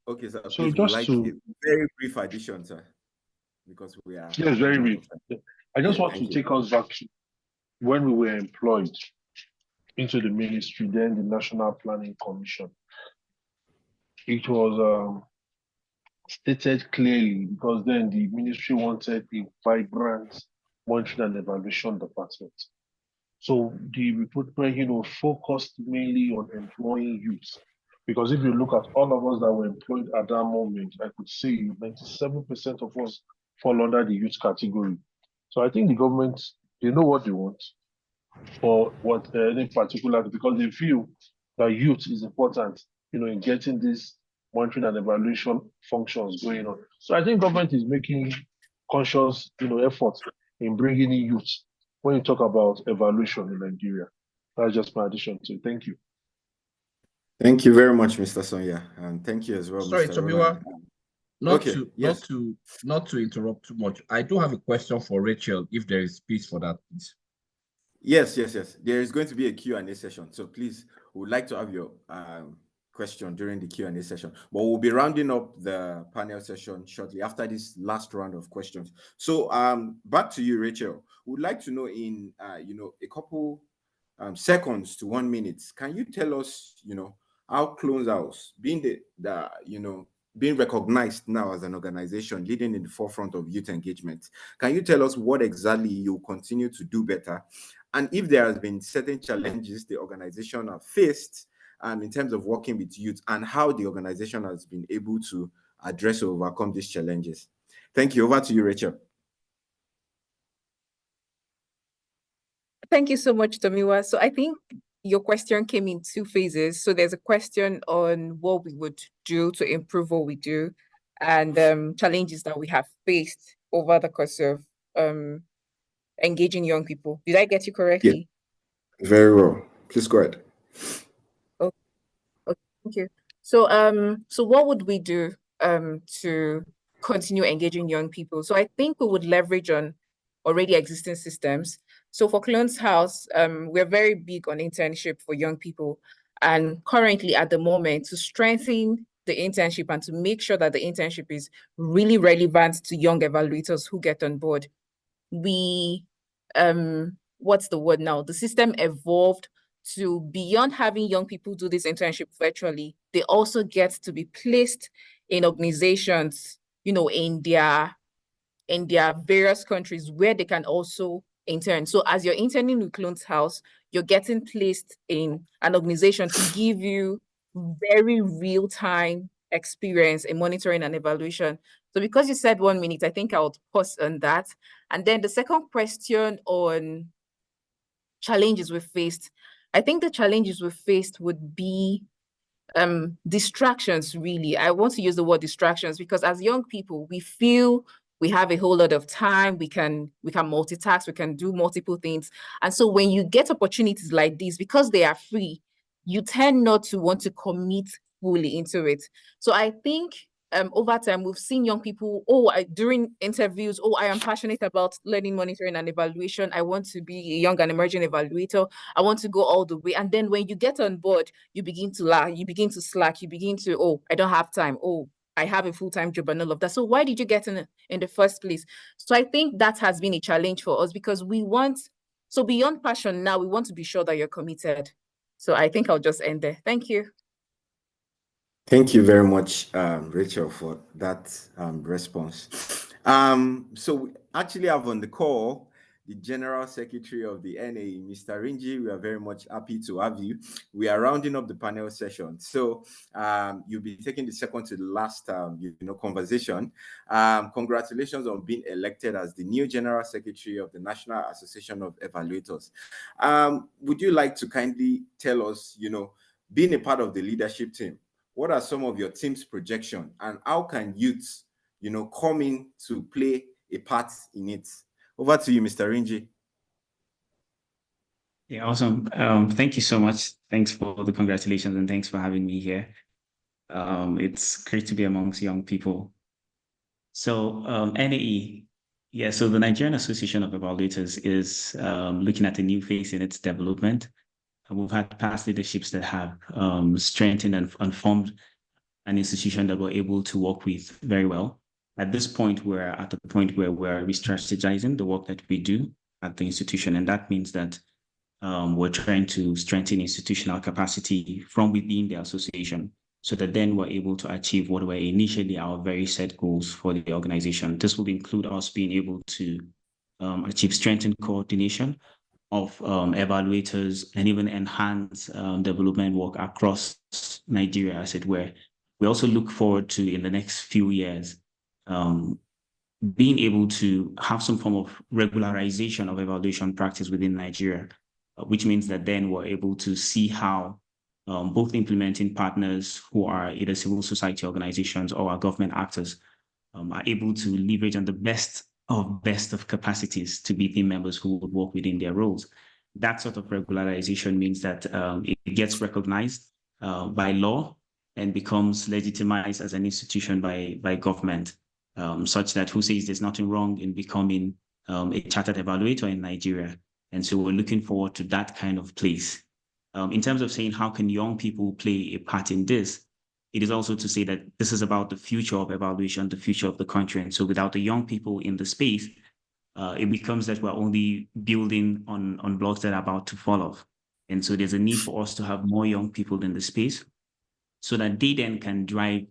Okay, sir. So please, just like to a very brief addition, sir, because we are. yes, very brief. I just want to thank you. take us back to when we were employed into the ministry, then the National Planning Commission. It was stated clearly, because then the ministry wanted a vibrant monitoring and evaluation department. So the recruitment, focused mainly on employing youth. Because if you look at all of us that were employed at that moment, I could say 97% of us fall under the youth category. So I think the government, they know what they want for what any particular, because they feel that youth is important, in getting this monitoring and evaluation functions going on. So I think government is making conscious, efforts in bringing in youth when you talk about evaluation in Nigeria. That's just my addition to it. Thank you. Thank you very much, Mr. Sonia, and thank you as well, Sorry, Mr. Tomiwa. Roland. Not to interrupt too much. I do have a question for Rachel, if there is space for that, please. Yes. There is going to be a Q&A session, so please, we would like to have your question during the Q&A session. But we'll be rounding up the panel session shortly after this last round of questions. So back to you, Rachel. We'd like to know in a couple seconds to 1 minute, can you tell us, how Clones House, being being recognized now as an organization leading in the forefront of youth engagement, can you tell us what exactly you continue to do better? And if there has been certain challenges the organization have faced in terms of working with youth, and how the organization has been able to address or overcome these challenges? Thank you. Over to you, Rachel. Thank you so much, Tomiwa. So I think your question came in two phases. So there's a question on what we would do to improve what we do and challenges that we have faced over the course of engaging young people. Did I get you correctly? Yeah, very well. Please go ahead. Okay, thank you. So what would we do to continue engaging young people? So I think we would leverage on already existing systems. So for Clones House, we're very big on internship for young people. And currently at the moment, to strengthen the internship and to make sure that the internship is really relevant to young evaluators who get on board, we, what's the word now? The system evolved to beyond having young people do this internship virtually, they also get to be placed in organizations, you know, in their various countries where they can also intern. So as you're interning with Clones House, you're getting placed in an organization to give you very real-time experience in monitoring and evaluation. So because you said 1 minute, I think I'll pause on that. And then the second question on challenges we faced, I think the challenges we faced would be distractions. Really, I want to use the word distractions because as young people we feel we have a whole lot of time, we can multitask, we can do multiple things, and so when you get opportunities like this, because they are free, you tend not to want to commit fully into it. So I think over time we've seen young people, during interviews, I am passionate about learning, monitoring and evaluation, I want to be a young and emerging evaluator, I want to go all the way. And then when you get on board, you begin to lag, you begin to slack, you begin to, I don't have time, I have a full-time job and all of that. So why did you get in the first place? So I think that has been a challenge for us because so beyond passion now, we want to be sure that you're committed. So I think I'll just end there. Thank you. Thank you very much, Rachel, for that response. So we actually have on the call the General Secretary of the NAE, Mr. Rinji. We are very much happy to have you. We are rounding up the panel session. So you'll be taking the second to the last conversation. Congratulations on being elected as the new General Secretary of the National Association of Evaluators. Would you like to kindly tell us, being a part of the leadership team, what are some of your team's projections and how can youths, come in to play a part in it? Over to you, Mr. Rinji. Yeah, awesome. Thank you so much. Thanks for the congratulations and thanks for having me here. It's great to be amongst young people. So NAE, so the Nigerian Association of Evaluators is looking at a new phase in its development. We've had past leaderships that have strengthened and formed an institution that we're able to work with very well. At this point, we're at the point where we're re-strategizing the work that we do at the institution. And that means that we're trying to strengthen institutional capacity from within the association so that then we're able to achieve what were initially our very set goals for the organization. This will include us being able to achieve strengthened coordination of evaluators and even enhance development work across Nigeria, as it were. We also look forward to, in the next few years, being able to have some form of regularization of evaluation practice within Nigeria, which means that then we're able to see how both implementing partners who are either civil society organizations or our government actors are able to leverage on the best of capacities to be team members who would work within their roles. That sort of regularization means that it gets recognized by law and becomes legitimized as an institution by government, such that who says there's nothing wrong in becoming a chartered evaluator in Nigeria. And so we're looking forward to that kind of place. In terms of saying how can young people play a part in this, it is also to say that this is about the future of evaluation, the future of the country. And so without the young people in the space, it becomes that we're only building on blocks that are about to fall off. And so there's a need for us to have more young people in the space so that they then can drive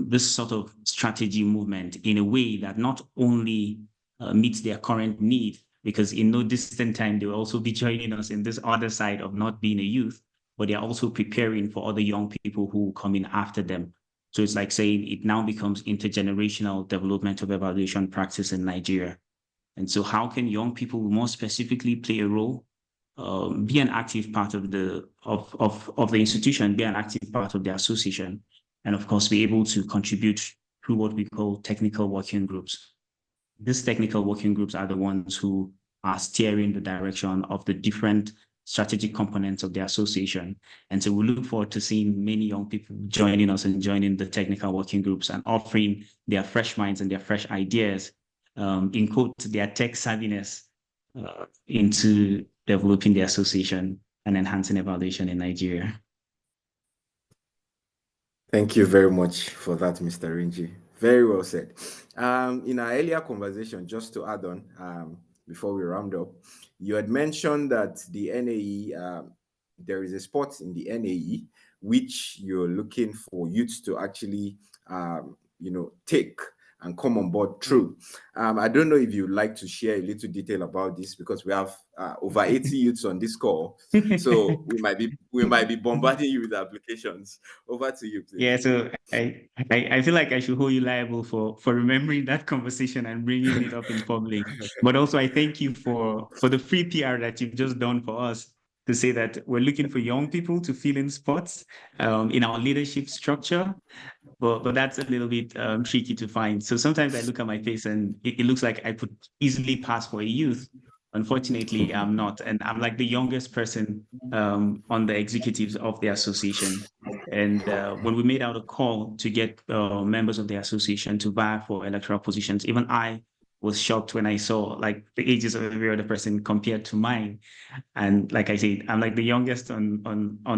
this sort of strategy movement in a way that not only meets their current need, because in no distant time, they will also be joining us in this other side of not being a youth, but they're also preparing for other young people who will come in after them. So it's like saying it now becomes intergenerational development of evaluation practice in Nigeria. And so how can young people more specifically play a role? be an active part of the institution, be an active part of the association, and of course be able to contribute through what we call technical working groups. These technical working groups are the ones who are steering the direction of the different strategic components of the association. And so we look forward to seeing many young people joining us and joining the technical working groups and offering their fresh minds and their fresh ideas, in quote, their tech savviness into developing the association and enhancing evaluation in Nigeria. Thank you very much for that, Mr. Rinji. Very well said. In our earlier conversation, just to add on, before we round up, you had mentioned that the NAE, there is a spot in the NAE which you're looking for youths to actually, take and come on board through. I don't know if you'd like to share a little detail about this, because we have over 80 youths on this call, so we might be bombarding you with applications. Over to you, please. Yeah, so I feel like I should hold you liable for remembering that conversation and bringing it up in public. But also I thank you for the free PR that you've just done for us, to say that we're looking for young people to fill in spots in our leadership structure. But that's a little bit tricky to find. So sometimes I look at my face and it looks like I could easily pass for a youth. Unfortunately, I'm not. And I'm like the youngest person on the executives of the association. And when we made out a call to get members of the association to vie for electoral positions, even I was shocked when I saw like the ages of every other person compared to mine. And like I said, I'm like the youngest on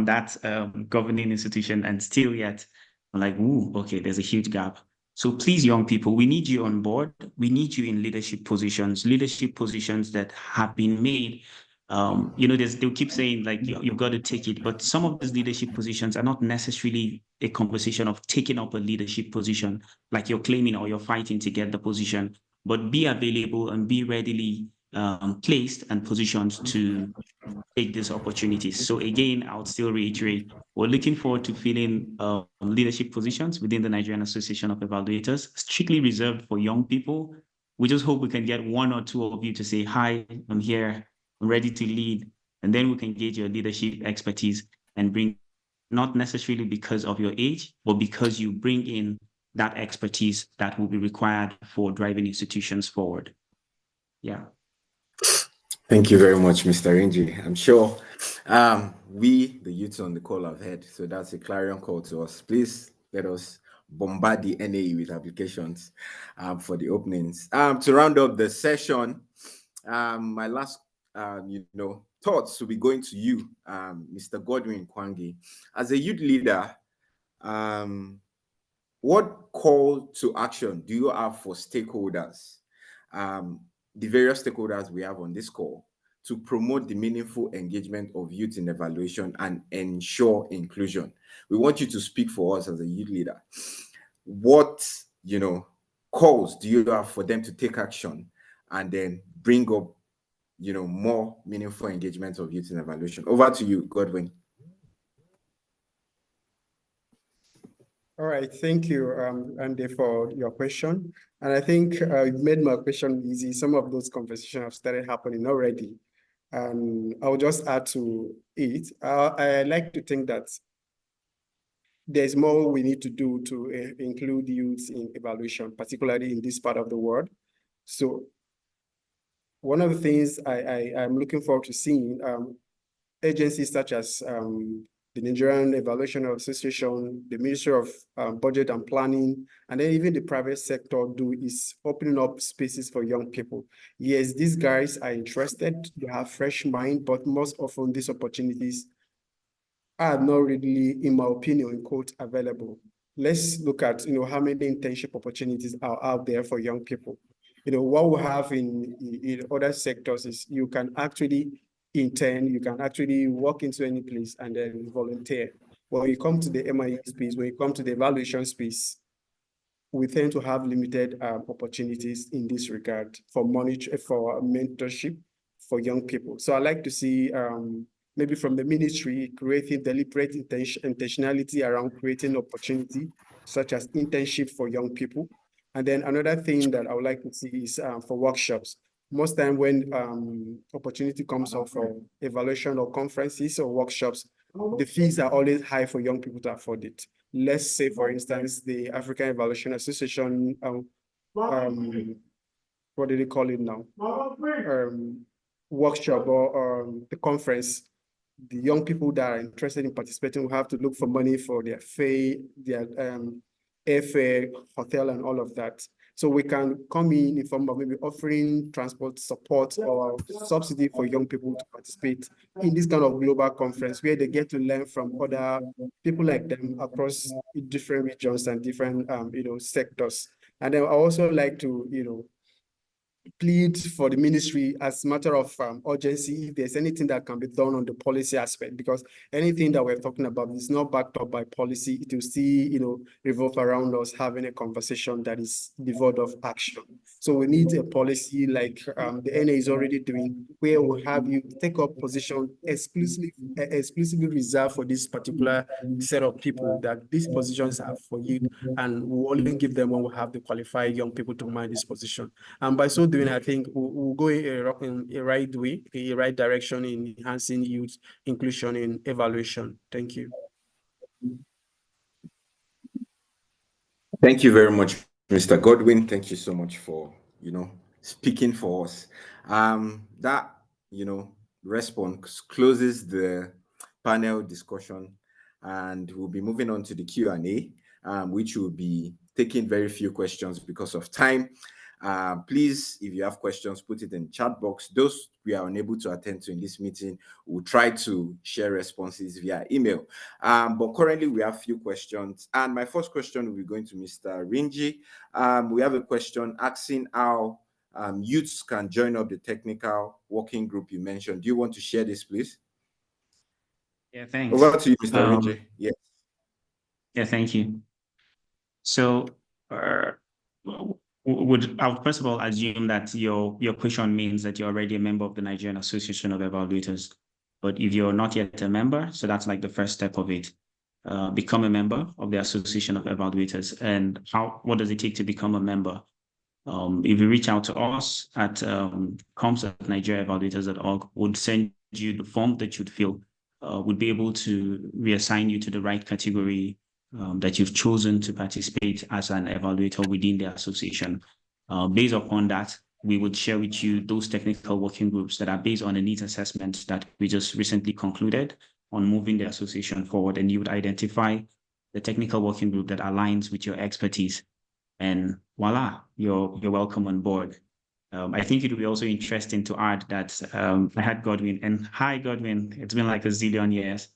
that governing institution, and still yet I'm like, ooh, okay, there's a huge gap. So please, young people, we need you on board. We need you in leadership positions that have been made. They'll keep saying like, you've got to take it, but some of these leadership positions are not necessarily a conversation of taking up a leadership position, like you're claiming or you're fighting to get the position, but be available and be readily placed and positioned to take these opportunities. So again, I would still reiterate, we're looking forward to filling leadership positions within the Nigerian Association of Evaluators, strictly reserved for young people. We just hope we can get one or two of you to say, hi, I'm here, I'm ready to lead. And then we can gauge your leadership expertise and bring, not necessarily because of your age, but because you bring in that expertise that will be required for driving institutions forward. Yeah. Thank you very much, Mr. Rinji. I'm sure we, the youths on the call, have heard. So that's a clarion call to us. Please let us bombard the NAE with applications for the openings. To round up the session, my last thoughts will be going to you, Mr. Godwin Kwangi. As a youth leader, what call to action do you have for stakeholders, the various stakeholders we have on this call, to promote the meaningful engagement of youth in evaluation and ensure inclusion? We want you to speak for us as a youth leader. What calls do you have for them to take action and then bring up more meaningful engagement of youth in evaluation? Over to you, Godwin. All right, thank you, Andy, for your question. And I think you've made my question easy. Some of those conversations have started happening already. And I'll just add to it. I like to think that there's more we need to do to include youth in evaluation, particularly in this part of the world. So one of the things I'm looking forward to seeing, agencies such as the Nigerian Evaluation Association, the Ministry of Budget and Planning, and then even the private sector do is opening up spaces for young people. Yes, these guys are interested, they have fresh mind, but most often these opportunities are not really, in my opinion, quote, available. Let's look at, how many internship opportunities are out there for young people. What we have in other sectors is you can actually intern, you can actually walk into any place and then volunteer. When you come to the MIE space, when you come to the evaluation space, we tend to have limited opportunities in this regard for mentorship for young people. So I like to see maybe from the ministry creating deliberate intentionality around creating opportunity, such as internship for young people. And then another thing that I would like to see is for workshops. most time when opportunity comes up for evaluation or conferences or workshops, the fees are always high for young people to afford it. Let's say, for instance, the African Evaluation Association, what do they call it now? Workshop or the conference. The young people that are interested in participating will have to look for money for their fare, their airfare, hotel, and all of that. So we can come in form of maybe offering transport support or subsidy for young people to participate in this kind of global conference where they get to learn from other people like them across different regions and different sectors. And then I also like to plead for the ministry as a matter of urgency if there's anything that can be done on the policy aspect, because anything that we're talking about is not backed up by policy. It will still, revolve around us having a conversation that is devoid of action. So we need a policy like the NA is already doing, where we'll have you take up position exclusively reserved for this particular set of people, that these positions are for you, and we'll only give them when we have the qualified young people to mind this position. And by so doing, I think we'll go in a right way, a right direction in enhancing youth inclusion in evaluation. Thank you. Thank you very much, Mr. Godwin. Thank you so much for, speaking for us. That, response closes the panel discussion, and we'll be moving on to the Q&A, which will be taking very few questions because of time. Please, if you have questions, put it in the chat box. Those we are unable to attend to in this meeting, we'll try to share responses via email. But currently we have a few questions. And my first question will be going to Mr. Rinji. We have a question asking how youths can join up the technical working group you mentioned. Do you want to share this, please? Yeah, thanks. Over to you, Mr. Rinji. Yes. Yeah, thank you. So, I would first of all assume that your question means that you're already a member of the Nigerian Association of Evaluators. But if you're not yet a member, so that's like the first step of it. Become a member of the Association of Evaluators. And what does it take to become a member? If you reach out to us at comms@nigeriaevaluators.org, would send you the form that you'd fill. Would be able to reassign you to the right category that you've chosen to participate as an evaluator within the association. Based upon that, we would share with you those technical working groups that are based on a needs assessment that we just recently concluded on moving the association forward, and you would identify the technical working group that aligns with your expertise. And voila, you're welcome on board. I think it would be also interesting to add that I had Godwin, and hi Godwin, it's been like a zillion years.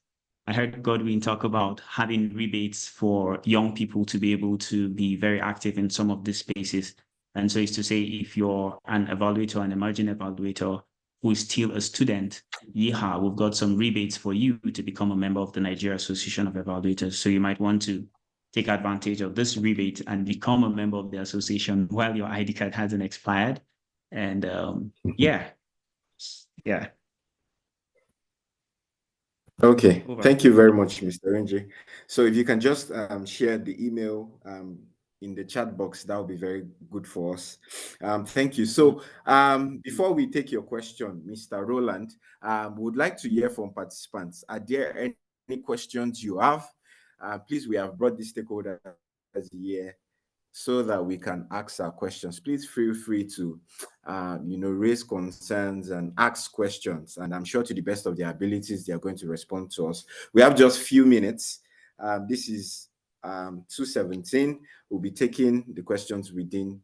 I heard Godwin talk about having rebates for young people to be able to be very active in some of these spaces. And so it's to say, if you're an evaluator, an emerging evaluator who is still a student, yeehaw, we've got some rebates for you to become a member of the Nigeria Association of Evaluators. So you might want to take advantage of this rebate and become a member of the association while your ID card hasn't expired. And yeah. Okay, Over. thank you very much, Mr. Renji. So if you can just share the email in the chat box, that would be very good for us. Thank you. So before we take your question, Mr. Roland, we would like to hear from participants. Are there any questions you have? Please, we have brought the stakeholders here so that we can ask our questions. Please feel free to, raise concerns and ask questions. And I'm sure to the best of their abilities, they are going to respond to us. We have just a few minutes. This is 2:17. We'll be taking the questions within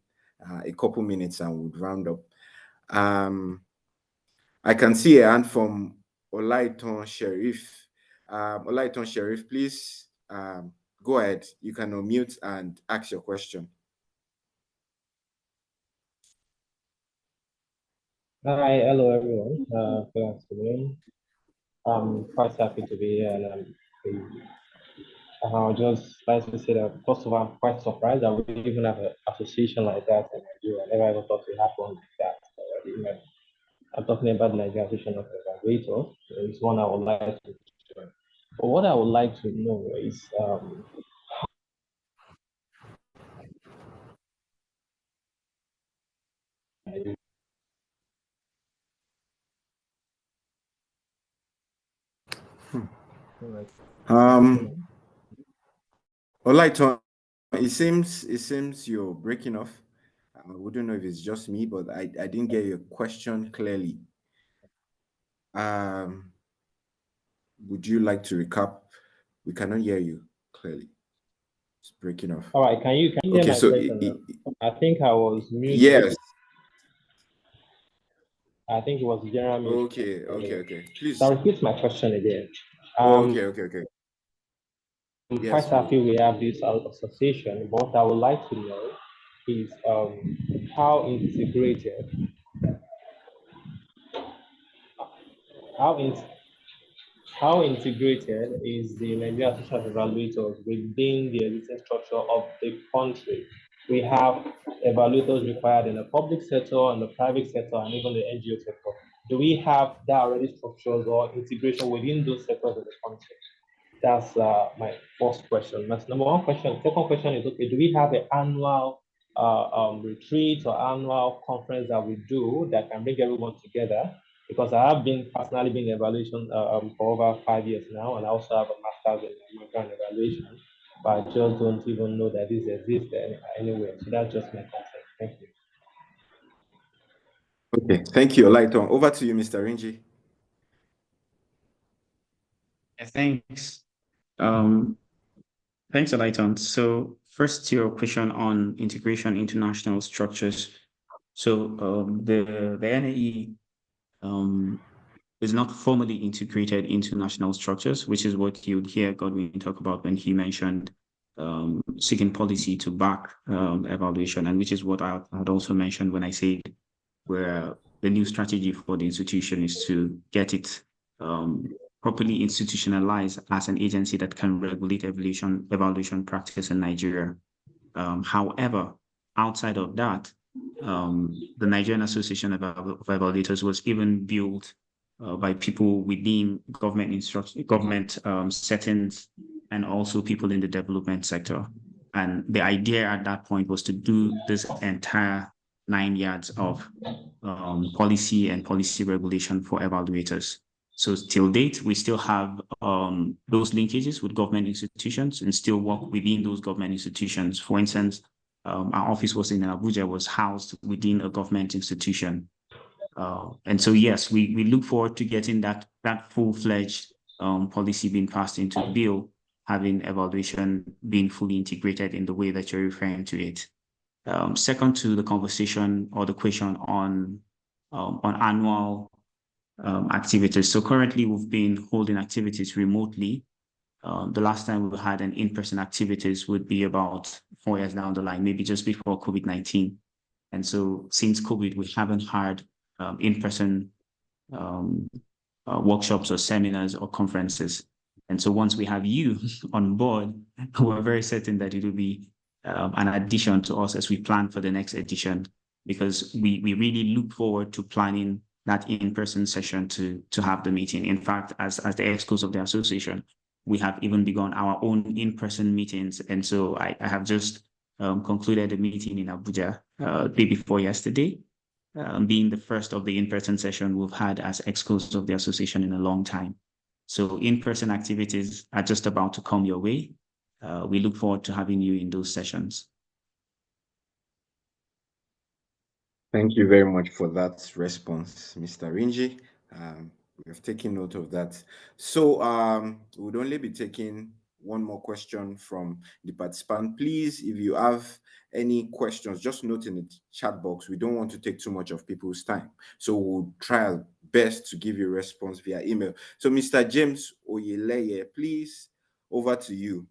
a couple minutes and we'll round up. I can see a hand from Olaiton Sheriff. Olaiton Sheriff, please go ahead. You can unmute and ask your question. Hi, hello everyone. Good afternoon. I'm quite happy to be here, and I'll just like to say that first of all, I'm quite surprised that we even have an association like that in Nigeria. I never ever thought it would happen like that already. I'm talking about the Nigerian Association of Evaluators. It's one I would like to join. But what I would like to know is Olaiton, it seems you're breaking off. I wouldn't know if it's just me, but I didn't get your question clearly. Would you like to recap? We cannot hear you clearly. It's breaking off. All right, can you hear Okay, my so question now? I think I was muted. yes. I think it was general mute. Okay. Please. So I'll repeat my question again. Okay. I'm Yes, quite happy please. we have this association, but I would like to know is how integrated, how in, how integrated is the Nigerian Association of Evaluators within the existing structure of the country? We have evaluators required in the public sector, and the private sector, and even the NGO sector. Do we have that already structures or integration within those sectors of the country? That's my first question. That's number one question. Second question is, okay, do we have an annual retreat or annual conference that we do that can bring everyone together? Because I have been personally been in evaluation for over 5 years now, and I also have a master's in American evaluation, but I just don't even know that this exists anywhere. So that's just my concern. Thank you. Okay, thank you, Olaiton. Over to you, Mr. Rinji. Thanks. Thanks, Olaiton. So first, to your question on integration into national structures. So the NAE is not formally integrated into national structures, which is what you'd hear Godwin talk about when he mentioned seeking policy to back evaluation, and which is what I had also mentioned when I said where the new strategy for the institution is to get it properly institutionalized as an agency that can regulate evaluation practice in Nigeria. However, outside of that, the Nigerian Association of Evaluators was even built by people within government settings and also people in the development sector. And the idea at that point was to do this entire 9 yards of policy and policy regulation for evaluators. So till date, we still have those linkages with government institutions and still work within those government institutions. For instance, our office was in Abuja, was housed within a government institution. And so, yes, we look forward to getting that full-fledged policy being passed into bill, having evaluation being fully integrated in the way that you're referring to it. Second to the conversation or the question on annual activities. So currently we've been holding activities remotely. The last time we had an in-person activities would be about 4 years down the line, maybe just before COVID-19. And so since COVID, we haven't had in-person workshops or seminars or conferences. And so once we have you on board, we're very certain that it will be an addition to us as we plan for the next edition, because we really look forward to planning that in-person session to have the meeting. In fact, as the EXCOs of the association, we have even begun our own in-person meetings. And so I have just concluded a meeting in Abuja day before yesterday, being the first of the in-person session we've had as EXCOs of the association in a long time. So in-person activities are just about to come your way. We look forward to having you in those sessions. Thank you very much for that response, Mr. Rinji. We have taken note of that. So we would only be taking one more question from the participant. Please, if you have any questions, just note in the chat box. We don't want to take too much of people's time. So we'll try our best to give you a response via email. So Mr. James Oyeleye, please, over to you.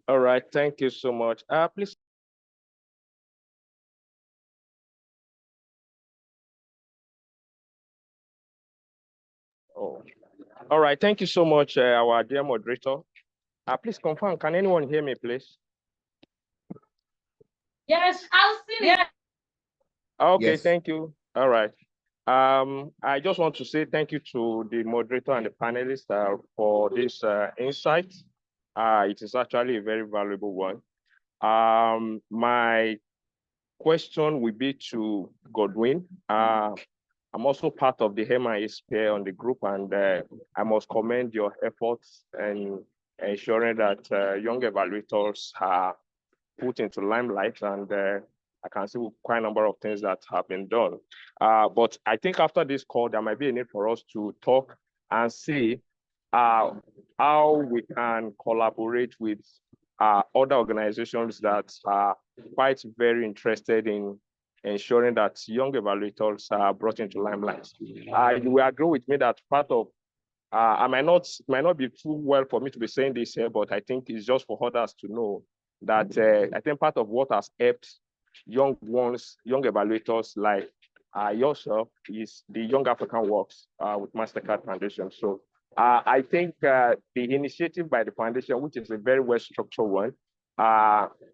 All right, thank you so much. Please. Oh, all right, thank you so much, our dear moderator. Please confirm, can anyone hear me, please? Yes, I'll see it. Okay, Yes. Thank you. All right. I just want to say thank you to the moderator and the panelists for this insight. It is actually a very valuable one. My question will be to Godwin. I'm also part of the MIA sphere on the group, and I must commend your efforts in ensuring that young evaluators are put into limelight, and I can see quite a number of things that have been done. But I think after this call, there might be a need for us to talk and see how we can collaborate with other organizations that are quite very interested in ensuring that young evaluators are brought into limelight. You will agree with me that part of it might not be too well for me to be saying this here, but I think it's just for others to know that I think part of what has helped young evaluators like yourself is the Young African Works with MasterCard Foundation. So I think the initiative by the foundation, which is a very well-structured one,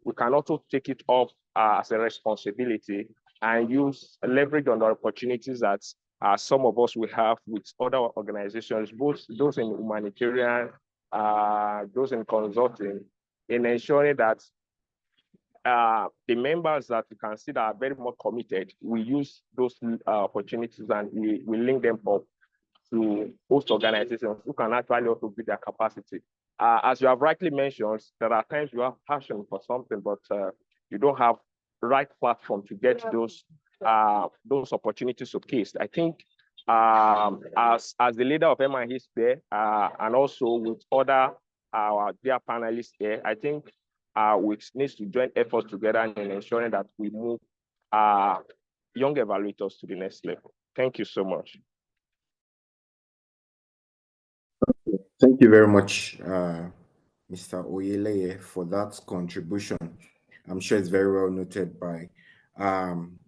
we can also take it up as a responsibility and use leverage on the opportunities that some of us will have with other organizations, both those in humanitarian, those in consulting, in ensuring that the members that we can see that are very much committed, we use those opportunities and we link them up to host organizations who can actually also build their capacity. As you have rightly mentioned, there are times you have passion for something, but you don't have right platform to get those opportunities showcased. I think as the leader of MIE Sphere and also with other dear panelists here, I think we need to join efforts together in ensuring that we move young evaluators to the next level. Thank you so much. Thank you very much, Mr. Oyeleye, for that contribution. I'm sure it's very well noted by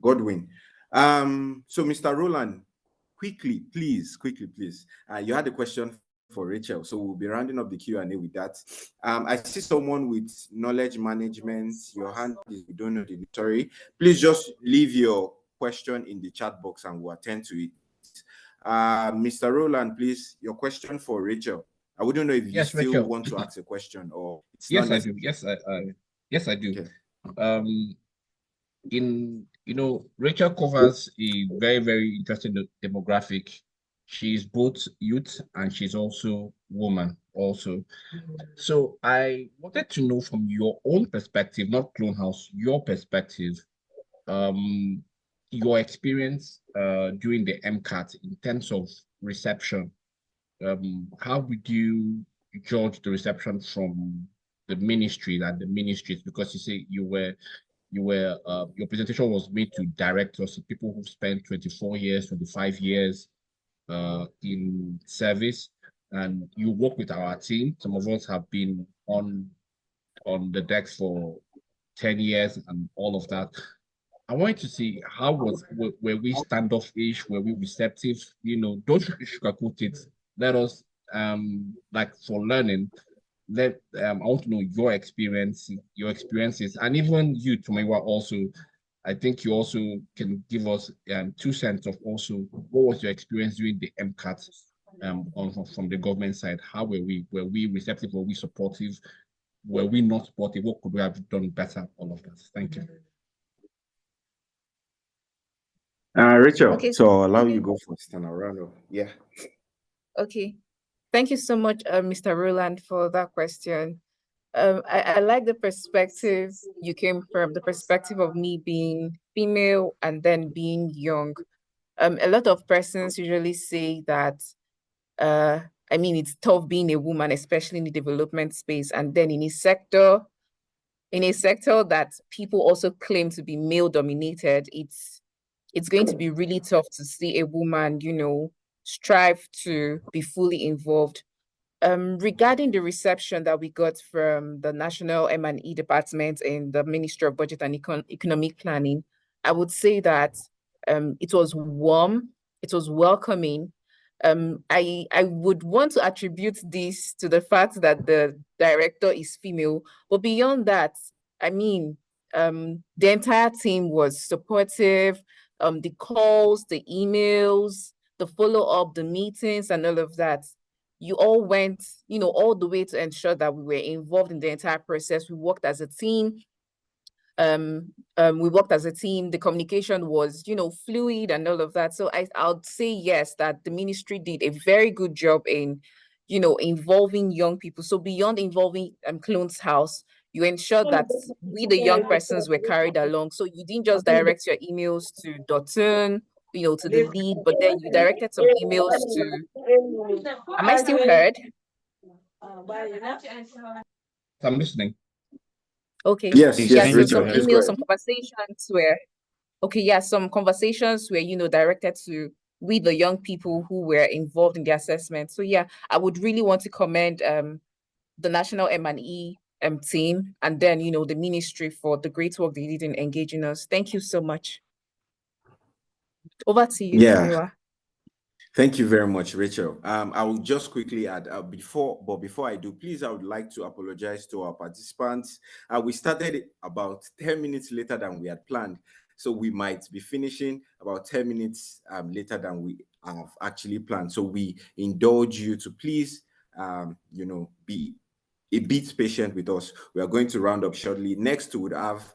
Godwin. So, Mr. Roland, quickly, please. You had a question for Rachel, so we'll be rounding up the Q&A with that. I see someone with knowledge management. Your hand is, we don't know the story. Please just leave your question in the chat box and we'll attend to it. Mr. Roland, please, your question for Rachel. I wouldn't know if you still Rachel. want to ask a question or it's yes, not I do. Yes, I do. Okay. Rachel covers a very, very interesting demographic. She's both youth and she's also woman also. So I wanted to know from your own perspective, not Clone House, your perspective, your experience during the MCAT in terms of reception. How would you judge the reception from the ministry and the ministries? Because you say your presentation was made to directors, people who spent 24 years, 25 years in service, and you work with our team. Some of us have been on the decks for 10 years and all of that. I wanted to see were we standoffish, were we receptive? Don't sugarcoat it. Let us like for learning. I want to know your experiences, and even you, Tomiwa, also. I think you also can give us 2 cents of also what was your experience during the MCAT from the government side. How were we? Were we receptive? Were we supportive? Were we not supportive? What could we have done better? All of that. Thank you. Rachel, Okay. so I'll allow you go first and I'll round up. Yeah. Okay. Thank you so much, Mr. Roland, for that question. I like the perspective you came from, the perspective of me being female and then being young. A lot of persons usually say that, it's tough being a woman, especially in the development space, and then in a sector that people also claim to be male dominated, it's going to be really tough to see a woman, strive to be fully involved. Regarding the reception that we got from the National M&E Department and the Ministry of Budget and Economic Planning, I would say that it was warm, it was welcoming. I would want to attribute this to the fact that the director is female, but beyond that, the entire team was supportive. The calls, the emails, the follow-up, the meetings, and all of that. You all went, all the way to ensure that we were involved in the entire process. We worked as a team. We worked as a team. The communication was, fluid and all of that. So I'll say yes, that the ministry did a very good job in, involving young people. So beyond involving Clones House, you ensured that we, the young persons, were carried along. So you didn't just direct your emails to Dotun, to the lead, but then you directed some emails to, am I still heard? I'm listening. Okay. Yes, Yeah, yes, so Rachel, some please go emails, ahead. some conversations were, okay, yeah, some conversations were, directed to we, the young people who were involved in the assessment. So yeah, I would really want to commend the National M&E team, and then, the ministry for the great work they did in engaging us. Thank you so much. Over to you, Yeah. Tomiwa. Thank you very much, Rachel. I will just quickly add before I do, please, I would like to apologize to our participants. We started about 10 minutes later than we had planned, so we might be finishing about 10 minutes later than we have actually planned. So we indulge you to please, be a bit patient with us. We are going to round up shortly. Next, we would have,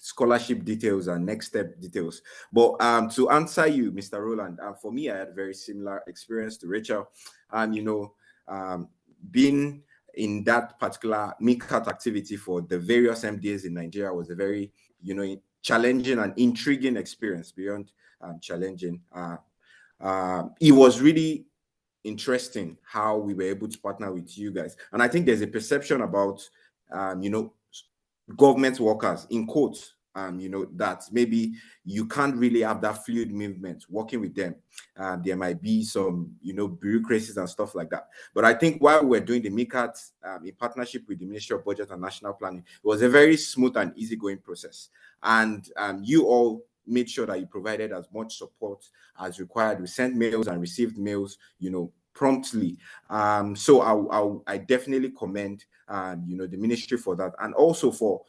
scholarship details and next step details. But to answer you, Mr. Roland, for me, I had a very similar experience to Rachel. And, being in that particular MICAT activity for the various MDAs in Nigeria was a very, challenging and intriguing experience beyond challenging. It was really interesting how we were able to partner with you guys. And I think there's a perception about, government workers, in quotes, that maybe you can't really have that fluid movement working with them. There might be some, bureaucracies and stuff like that. But I think while we were doing the MICAT in partnership with the Ministry of Budget and National Planning, it was a very smooth and easygoing process. And you all made sure that you provided as much support as required. We sent mails and received mails, promptly. So I definitely commend the ministry for that, and also for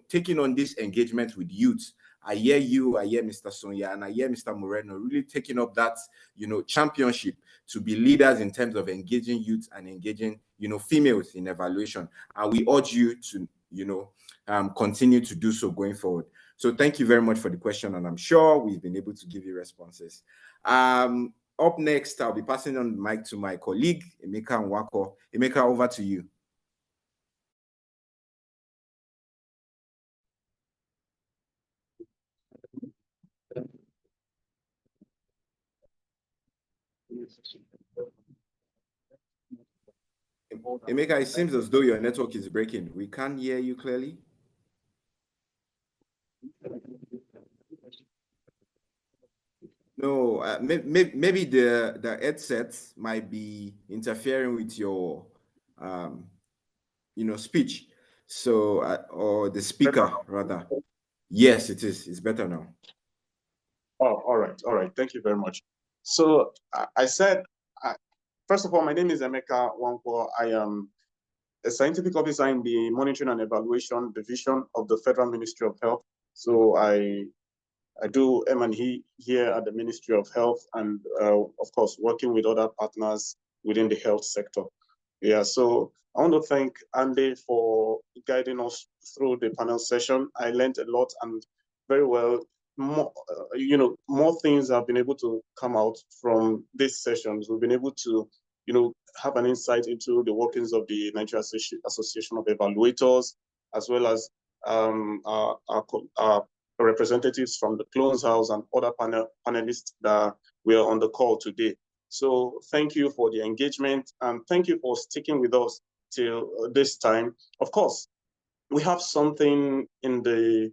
taking on this engagement with youth. I hear Mr. Sonia, and I hear Mr. Moreno really taking up that championship to be leaders in terms of engaging youth and engaging females in evaluation. And we urge you to continue to do so going forward. So thank you very much for the question, and I'm sure we've been able to give you responses. Up next, I'll be passing on the mic to my colleague, Emeka Nwako. Emeka, over to you. Emeka, it seems as though your network is breaking. We can't hear you clearly. No, maybe the headset might be interfering with your, speech. So, or the speaker rather. Yes, it is. It's better now. Oh, all right. Thank you very much. So I said, first of all, my name is Emeka Nwako. I am a scientific officer in the Monitoring and Evaluation Division of the Federal Ministry of Health. So I do M&E here at the Ministry of Health, and of course, working with other partners within the health sector. Yeah, so I want to thank Andy for guiding us through the panel session. I learned a lot, and very well, more things have been able to come out from these sessions. We've been able to, have an insight into the workings of the Nigeria Association of Evaluators, as well as our representatives from the Clones House and other panelists that we are on the call today. So thank you for the engagement, and thank you for sticking with us till this time. Of course, we have something in the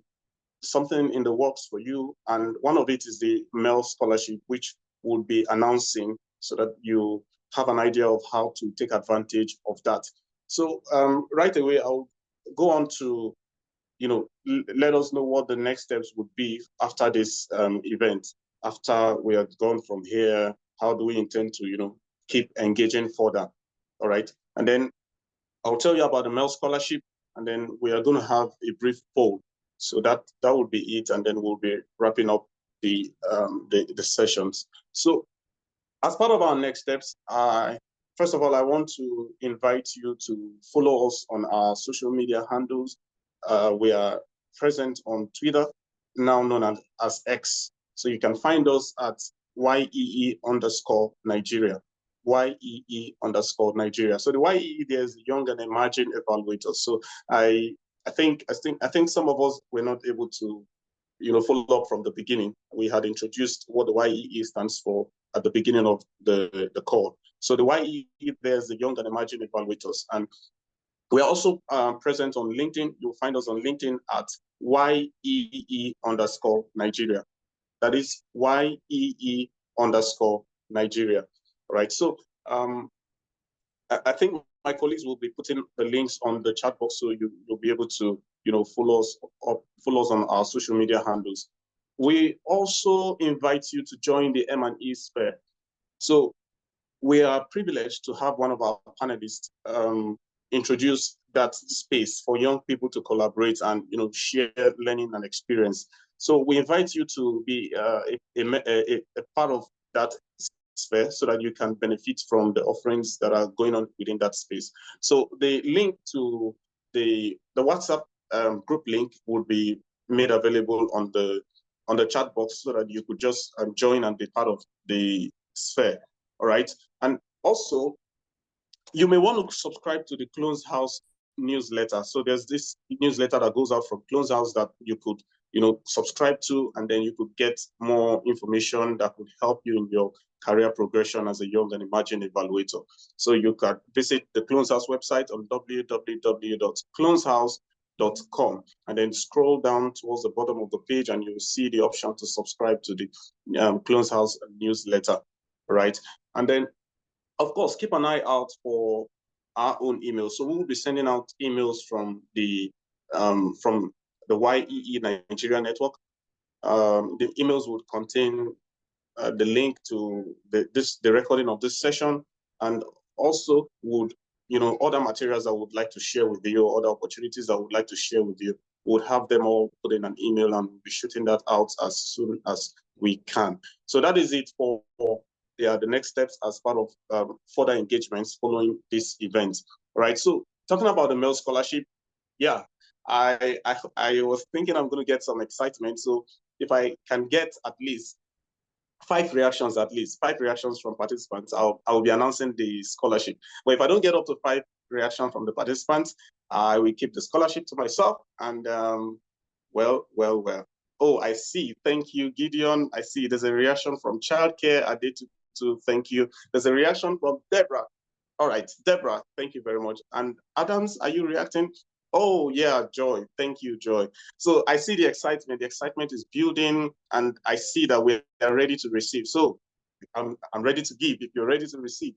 works for you, and one of it is the MEL scholarship, which we'll be announcing so that you have an idea of how to take advantage of that. So right away, I'll go on to let us know what the next steps would be after this event. After we have gone from here, how do we intend to, keep engaging further? All right. And then I'll tell you about the MEL scholarship, and then we are going to have a brief poll. So that would be it, and then we'll be wrapping up the sessions. So as part of our next steps, first of all, I want to invite you to follow us on our social media handles. We are present on Twitter, now known as X. So you can find us at YEE_Nigeria. YEE_Nigeria. So the YEE, there's Young and Emerging Evaluators. So I think some of us were not able to, follow up from the beginning. We had introduced what the YEE stands for at the beginning of the call. So the YEE, there's the Young and Emerging Evaluators. And we are also present on LinkedIn. You'll find us on LinkedIn at YEE_Nigeria. That is YEE_Nigeria. Right. So I think my colleagues will be putting the links on the chat box, so you'll be able to, follow us on our social media handles. We also invite you to join the M&E Sphere. So we are privileged to have one of our panelists introduce that space for young people to collaborate and share learning and experience. So we invite you to be a part of that sphere so that you can benefit from the offerings that are going on within that space. So the link to the WhatsApp group link will be made available on the chat box so that you could just join and be part of the sphere. All right. And also, you may want to subscribe to the Clones House newsletter. So there's this newsletter that goes out from Clones House that you could, subscribe to, and then you could get more information that could help you in your career progression as a young and emerging evaluator. So you can visit the Clones House website on www.cloneshouse.com, and then scroll down towards the bottom of the page, and you'll see the option to subscribe to the Clones House newsletter, right? And then, of course, keep an eye out for our own emails. So we will be sending out emails from the YEE Nigeria network. The emails would contain the link to the recording of this session, and also would, other materials I would like to share with you, other opportunities I would like to share with you. Would have them all put in an email, and we'll be shooting that out as soon as we can. So that is it for the next steps as part of further engagements following this event. All right. So talking about the MEL scholarship, yeah, I was thinking I'm going to get some excitement. So if I can get at least 5 reactions from participants, I'll be announcing the scholarship. But if I don't get up to 5 reactions from the participants, I will keep the scholarship to myself. And well. Oh, I see. Thank you, Gideon. I see there's a reaction from Childcare. I did to thank you. There's a reaction from Deborah. All right, Deborah, thank you very much. And Adams, are you reacting? Oh, yeah, Joy. Thank you, Joy. So I see the excitement. The excitement is building, and I see that we are ready to receive. So I'm ready to give if you're ready to receive.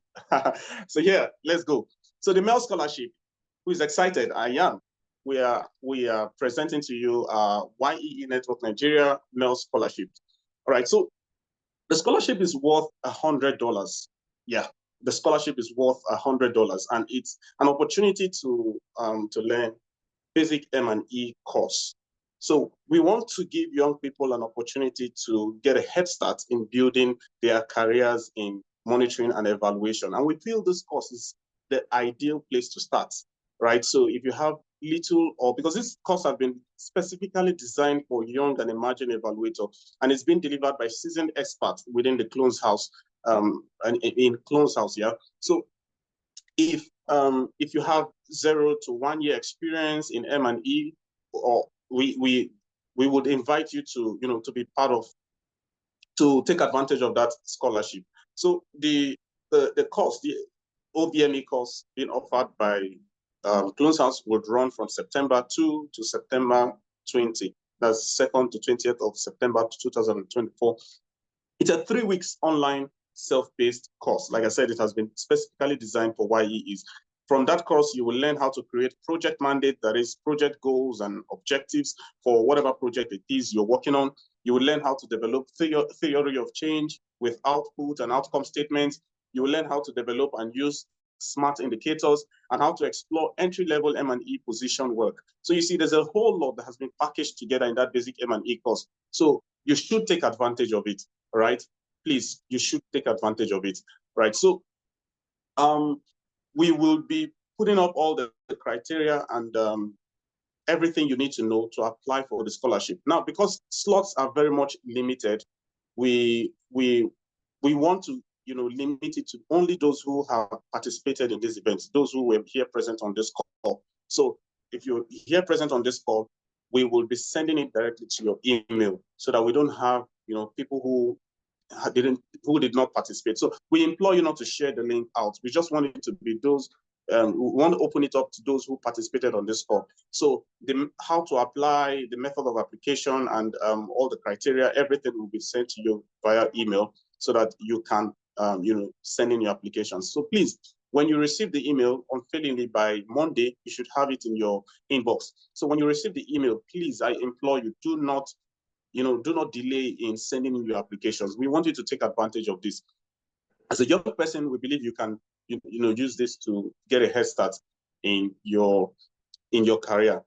So yeah, let's go. So the MEL scholarship, who is excited? I am. We are presenting to you YEE Network Nigeria MEL scholarship. All right, so the scholarship is worth $100. Yeah, the scholarship is worth $100, and it's an opportunity to learn basic M&E course. So we want to give young people an opportunity to get a head start in building their careers in monitoring and evaluation. And we feel this course is the ideal place to start, right? So if you have little, or because this course has been specifically designed for young and emerging evaluators, and it's been delivered by seasoned experts within the Clones House, and in Clones House, yeah. So if you have 0 to 1 year experience in M&E, or we would invite you to to be part of, to take advantage of that scholarship. So the course, the OBME course being offered by Clones House would run from September 2 to September 20. That's 2nd to 20th of September 2024. It's a 3 weeks online self-paced course. Like I said, it has been specifically designed for YEEs. From that course, you will learn how to create project mandate, that is project goals and objectives for whatever project it is you're working on. You will learn how to develop theory of change with output and outcome statements. You will learn how to develop and use SMART indicators, and how to explore entry-level M&E position work. So you see, there's a whole lot that has been packaged together in that basic M&E course. So you should take advantage of it, right? Please, you should take advantage of it, right? So we will be putting up all the criteria and everything you need to know to apply for the scholarship. Now, because slots are very much limited, we want to limit it to only those who have participated in this event, those who were here present on this call. So if you're here present on this call, we will be sending it directly to your email so that we don't have people who did not participate. So we implore you not to share the link out. We just want it to be those we want to open it up to those who participated on this call. So how to apply, the method of application, and all the criteria, everything will be sent to you via email so that you can send in your applications. So please, when you receive the email unfailingly by Monday, you should have it in your inbox. So when you receive the email, please, I implore you, do not delay in sending in your applications. We want you to take advantage of this. As a young person, we believe you can use this to get a head start in your career.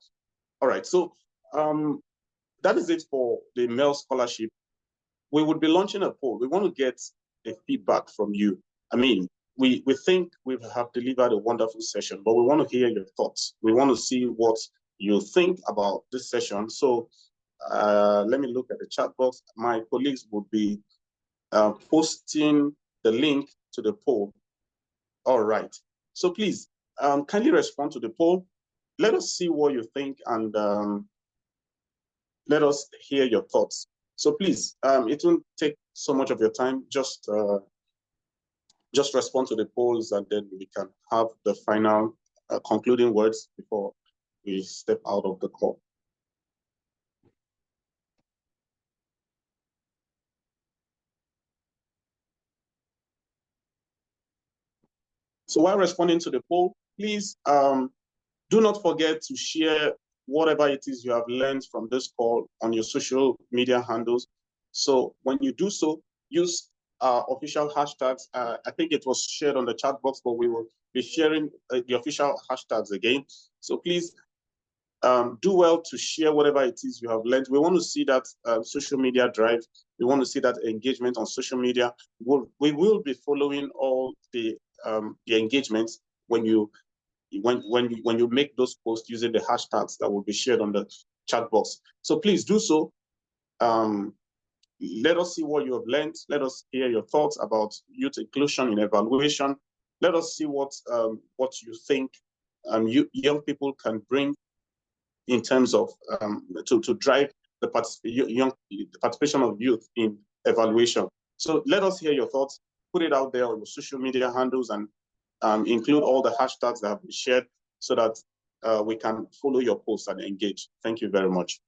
All right, so that is it for the male scholarship. We would be launching a poll. We want to get a feedback from you. I mean, we think we have delivered a wonderful session, but we want to hear your thoughts. We want to see what you think about this session. So let me look at the chat box. My colleagues would be posting the link to the poll. All right. So please, kindly respond to the poll. Let us see what you think, and let us hear your thoughts. So please, it won't take so much of your time. Just respond to the polls, and then we can have the final concluding words before we step out of the call. So while responding to the poll, please do not forget to share whatever it is you have learned from this call on your social media handles. So when you do so, use official hashtags. I think it was shared on the chat box, but we will be sharing the official hashtags again. So please do well to share whatever it is you have learned. We want to see that social media drive. We want to see that engagement on social media. We will be following all the engagements when you make those posts using the hashtags that will be shared on the chat box. So please do so. Let us see what you have learned. Let us hear your thoughts about youth inclusion in evaluation. Let us see what you think young people can bring in terms of to drive the participation of youth in evaluation. So let us hear your thoughts. Put it out there on your social media handles, and include all the hashtags that have been shared so that we can follow your posts and engage. Thank you very much.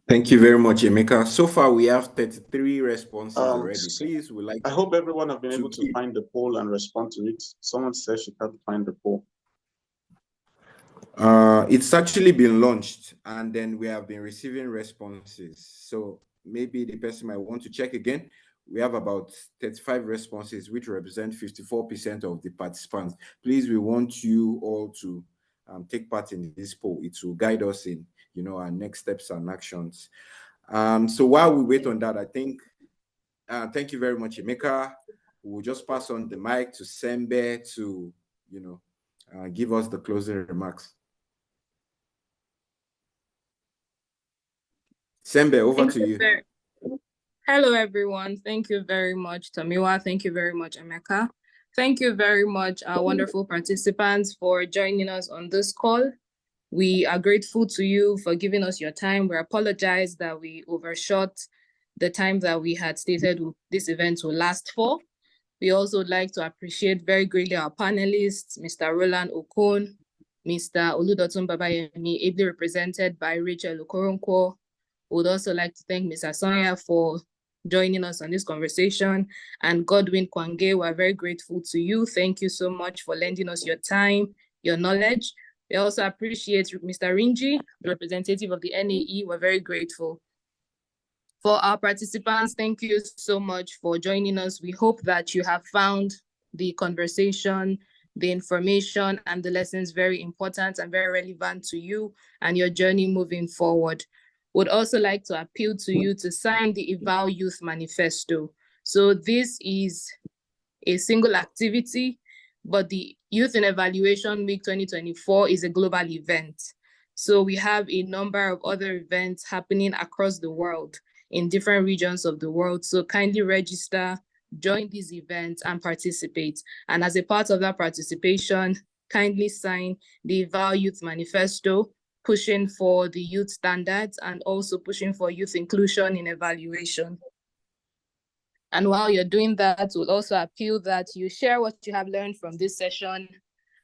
Thank you very much, Emeka. So far, we have 33 responses already. Please, I hope everyone have been able to find the poll and respond to it. Someone says she can't find the poll. It's actually been launched, and then we have been receiving responses. So maybe the person might want to check again. We have about 35 responses, which represent 54% of the participants. Please, we want you all to take part in this poll. It will guide us in, our next steps and actions. So while we wait on that, I think, thank you very much, Emeka. We'll just pass on the mic to Sembe to, give us the closing remarks. Sembe, over to you. Hello, everyone. Thank you very much, Tomiwa. Thank you very much, Emeka. Thank you very much, our wonderful participants, for joining us on this call. We are grateful to you for giving us your time. We apologize that we overshot the time that we had stated this event will last for. We also would like to appreciate very greatly our panelists, Mr. Roland Okon, Mr. Oludotun Babayemi, ably represented by Rachel Okoronkwo. We would also like to thank Mr. Sonia for joining us on this conversation, and Godwin Kwange. We're very grateful to you. Thank you so much for lending us your time, your knowledge. We also appreciate Mr. Rinji, the representative of the NAE. We're very grateful. For our participants, thank you so much for joining us. We hope that you have found the conversation, the information, and the lessons very important and very relevant to you and your journey moving forward. Would also like to appeal to you to sign the Eval Youth Manifesto. So this is a single activity but the Youth in Evaluation Week 2024 is a global event. So we have a number of other events happening across the world in different regions of the world. So kindly register, join these events and participate. And as a part of that participation, kindly sign the Eval Youth Manifesto, pushing for the youth standards and also pushing for youth inclusion in evaluation. And while you're doing that, we'll also appeal that you share what you have learned from this session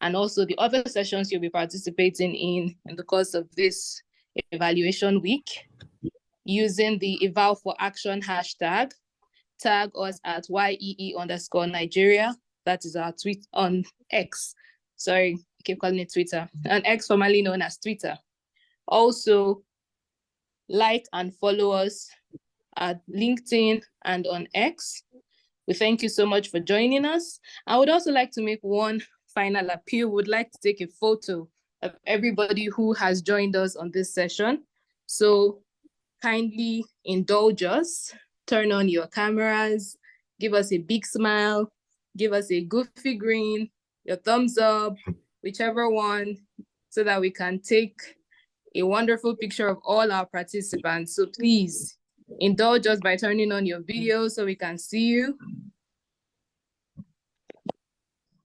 and also the other sessions you'll be participating in the course of this evaluation week using the Eval for Action hashtag. Tag us at YEE_Nigeria. That is our tweet on X. Sorry, I keep calling it Twitter. And X, formerly known as Twitter. Also, like and follow us at LinkedIn and on X. We thank you so much for joining us. I would also like to make one final appeal. We would like to take a photo of everybody who has joined us on this session. So kindly indulge us, turn on your cameras, give us a big smile, give us a goofy grin, your thumbs up, whichever one, so that we can take a wonderful picture of all our participants. So please indulge us by turning on your video so we can see you.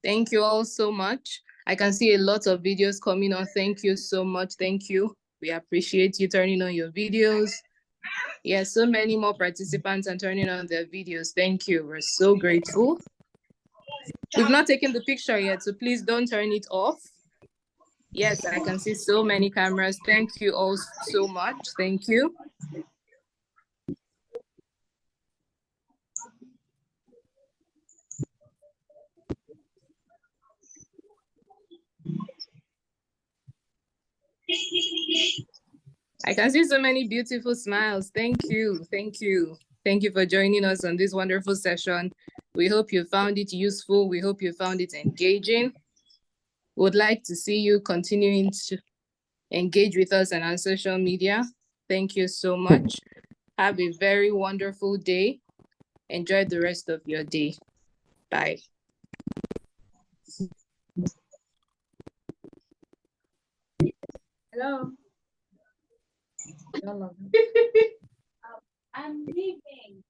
Thank you all so much. I can see a lot of videos coming on. Thank you so much. Thank you. We appreciate you turning on your videos. Yes, so many more participants are turning on their videos. Thank you. We're so grateful. We've not taken the picture yet, so please don't turn it off. Yes, I can see so many cameras. Thank you all so much. Thank you. I can see so many beautiful smiles. Thank you. Thank you. Thank you for joining us on this wonderful session. We hope you found it useful. We hope you found it engaging. We would like to see you continuing to engage with us on our social media. Thank you so much. Have a very wonderful day. Enjoy the rest of your day. Bye. Hello. I'm leaving.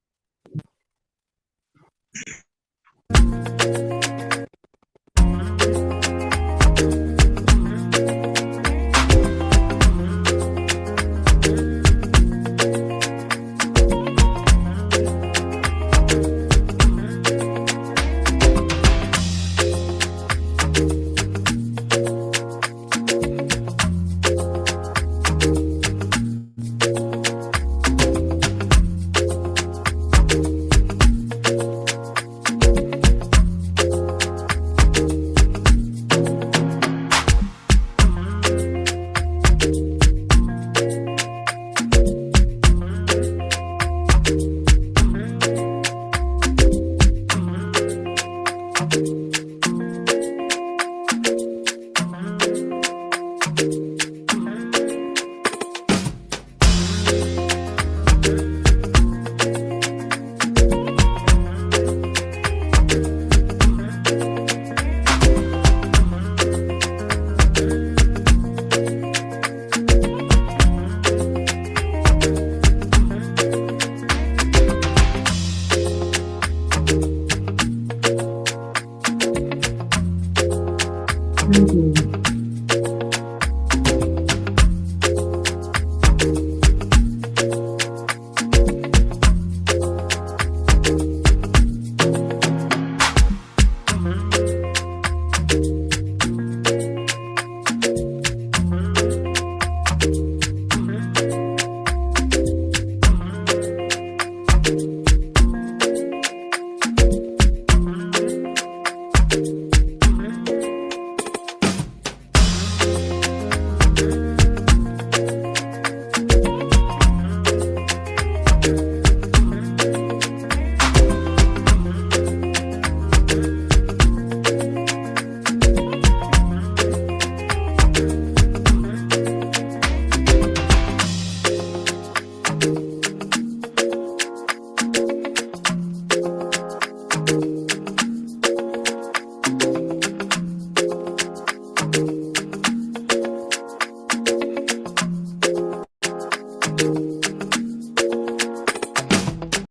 Thank you.